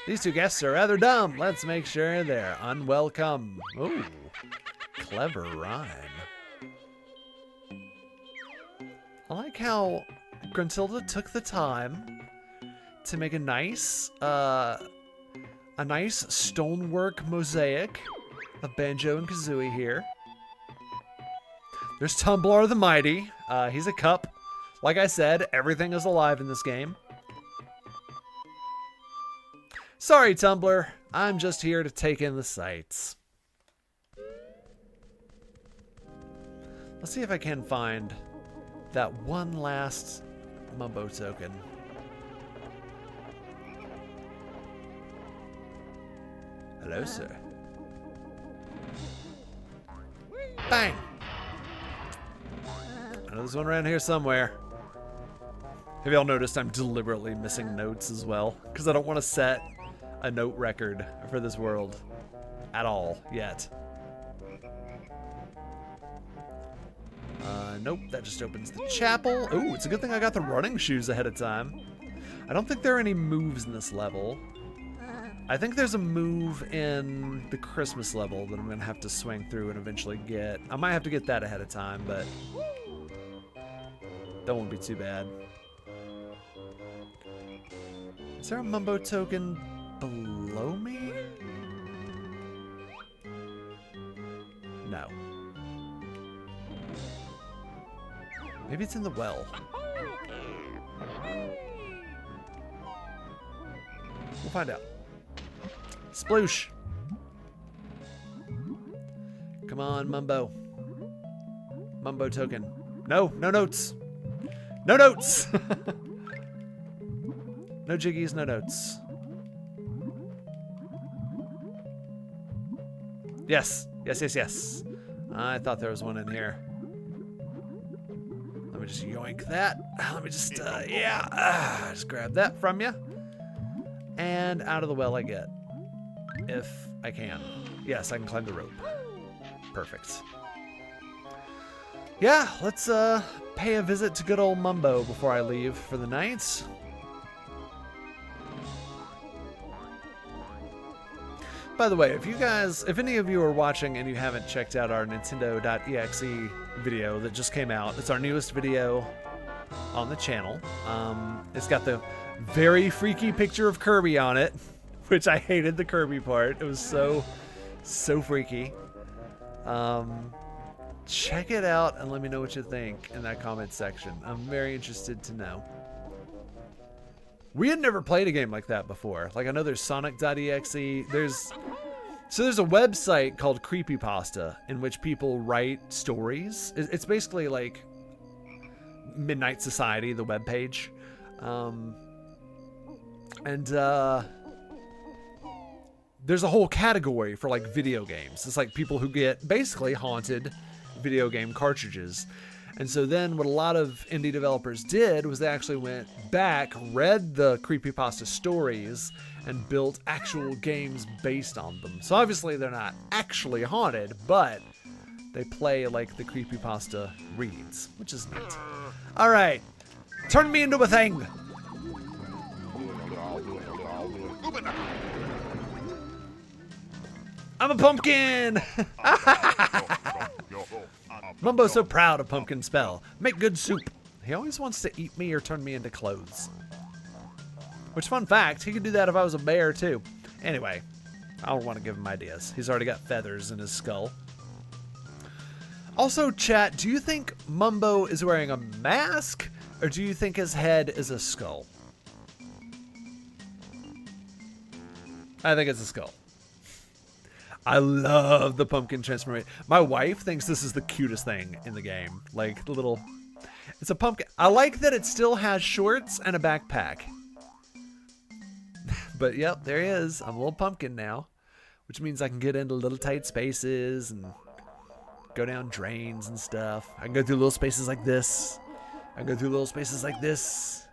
These 2 guests are rather dumb. Let's make sure they're unwelcome. Ooh, clever rhyme. I like how Gruntilda took the time to make a nice stonework mosaic of Banjo and Kazooie here. There's Tumblar the Mighty. He's a cup. Like I said, everything is alive in this game. Sorry, Tumbler. I'm just here to take in the sights. Let's see if I can find that one last Mumbo token. Hello, sir. Bang! I know there's one around here somewhere. Have y'all noticed I'm deliberately missing notes as well? Because I don't want to set a note record for this world at all yet. Nope, that just opens the chapel. Ooh, it's a good thing I got the running shoes ahead of time. I don't think there are any moves in this level. I think there's a move in the Christmas level that I'm going to have to swing through and eventually get. I might have to get that ahead of time, but that won't be too bad. Is there a Mumbo token below me? No. Maybe it's in the well. We'll find out. Sploosh. Come on, Mumbo. Mumbo token. No, no notes. No notes! No jiggies, no notes. Yes, yes, yes, yes. I thought there was one in here. Let me just yoink that. Let me just, just grab that from you. And out of the well I get. If I can. Yes, I can climb the rope. Perfect. Yeah, let's pay a visit to good old Mumbo before I leave for the night. By the way, if any of you are watching and you haven't checked out our Nintendo.exe video that just came out, it's our newest video on the channel. It's got the very freaky picture of Kirby on it, which I hated the Kirby part. It was so freaky. Check it out and let me know what you think in that comment section. I'm very interested to know. We had never played a game like that before. Like, I know there's Sonic.exe. There's a website called Creepypasta in which people write stories. It's basically like Midnight Society, the webpage. There's a whole category for like video games. It's like people who get basically haunted video game cartridges. And so then what a lot of indie developers did was they actually went back, read the creepypasta stories, and built actual games based on them. So obviously they're not actually haunted, but they play like the creepypasta reads, which is neat. All right, turn me into a thing. I'm a pumpkin! Mumbo's so proud of pumpkin spell. Make good soup. He always wants to eat me or turn me into clothes. Which, fun fact, he could do that if I was a bear too. Anyway, I don't want to give him ideas. He's already got feathers in his skull. Also, chat, do you think Mumbo is wearing a mask, or do you think his head is a skull? I think it's a skull. I love the pumpkin transformation. My wife thinks this is the cutest thing in the game. Like, the little... It's a pumpkin. I like that it still has shorts and a backpack. But, yep, there he is. I'm a little pumpkin now. Which means I can get into little tight spaces and go down drains and stuff. I can go through little spaces like this. I can go through little spaces like this.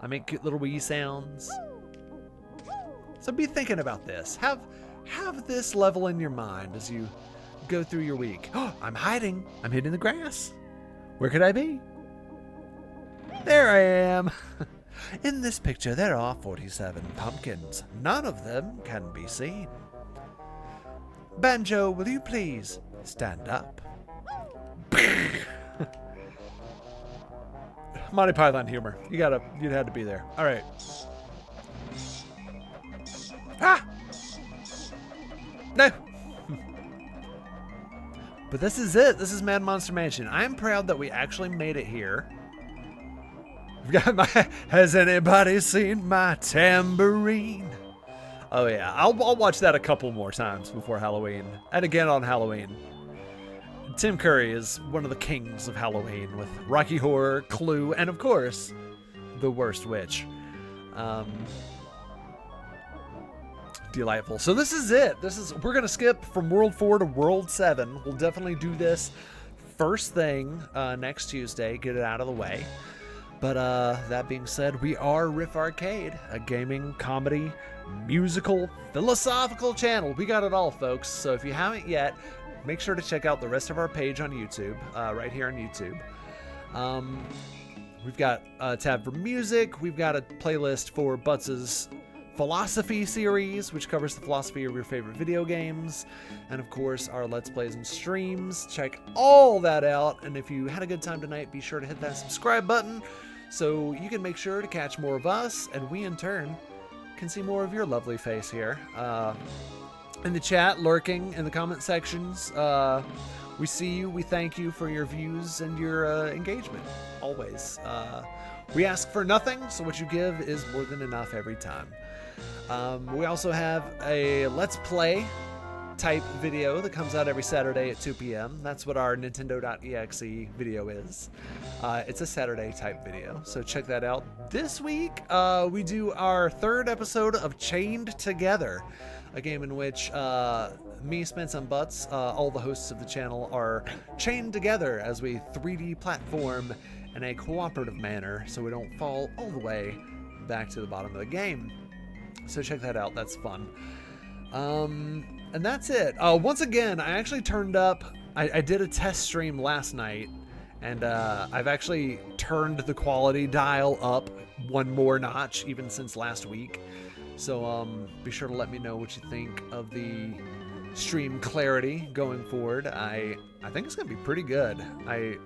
I make cute little wee sounds. So be thinking about this. Have this level in your mind as you go through your week. Oh, I'm hiding. I'm hidden in the grass. Where could I be? There I am. In this picture, there are 47 pumpkins. None of them can be seen. Banjo, will you please stand up? Monty Python humor. You had to be there. All right. Ah! No! But this is it. This is Mad Monster Mansion. I am proud that we actually made it here. We've got has anybody seen my tambourine? Oh yeah, I'll watch that a couple more times before Halloween. And again on Halloween. Tim Curry is one of the kings of Halloween with Rocky Horror, Clue, and of course, The Worst Witch. Delightful. So this is it. We're gonna skip from World 4 to World 7. We'll definitely do this first thing next Tuesday. Get it out of the way. But that being said, we are Riff Arcade, a gaming, comedy, musical, philosophical channel. We got it all, folks. So if you haven't yet, make sure to check out the rest of our page on YouTube, right here on YouTube. We've got a tab for music. We've got a playlist for Butts' philosophy series, which covers the philosophy of your favorite video games. And of course, our Let's Plays and streams. Check all that out. And if you had a good time tonight, be sure to hit that subscribe button so you can make sure to catch more of us, and we in turn can see more of your lovely face here. In the chat, lurking in the comment sections, we see you. We thank you for your views and your engagement, always. We ask for nothing, so what you give is more than enough every time. We also have a Let's Play type video that comes out every Saturday at 2 p.m. That's what our Nintendo.exe video is. It's a Saturday type video, so check that out. This week, we do our 3rd episode of Chained Together, a game in which me, Spence, and Butts, all the hosts of the channel, are chained together as we 3D platform in a cooperative manner so we don't fall all the way back to the bottom of the game. So check that out. That's fun. And that's it. Once again, I actually turned up. I did a test stream last night, and I've actually turned the quality dial up one more notch even since last week. So be sure to let me know what you think of the stream clarity going forward. I think it's gonna be pretty good. I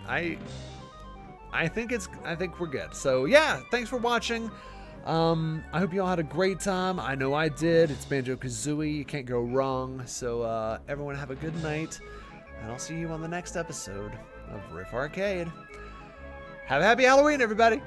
think we're good. So yeah, thanks for watching. I hope you all had a great time. I know I did. It's Banjo-Kazooie. You can't go wrong. So everyone have a good night, and I'll see you on the next episode of Riff Arcade. Have a happy Halloween, everybody.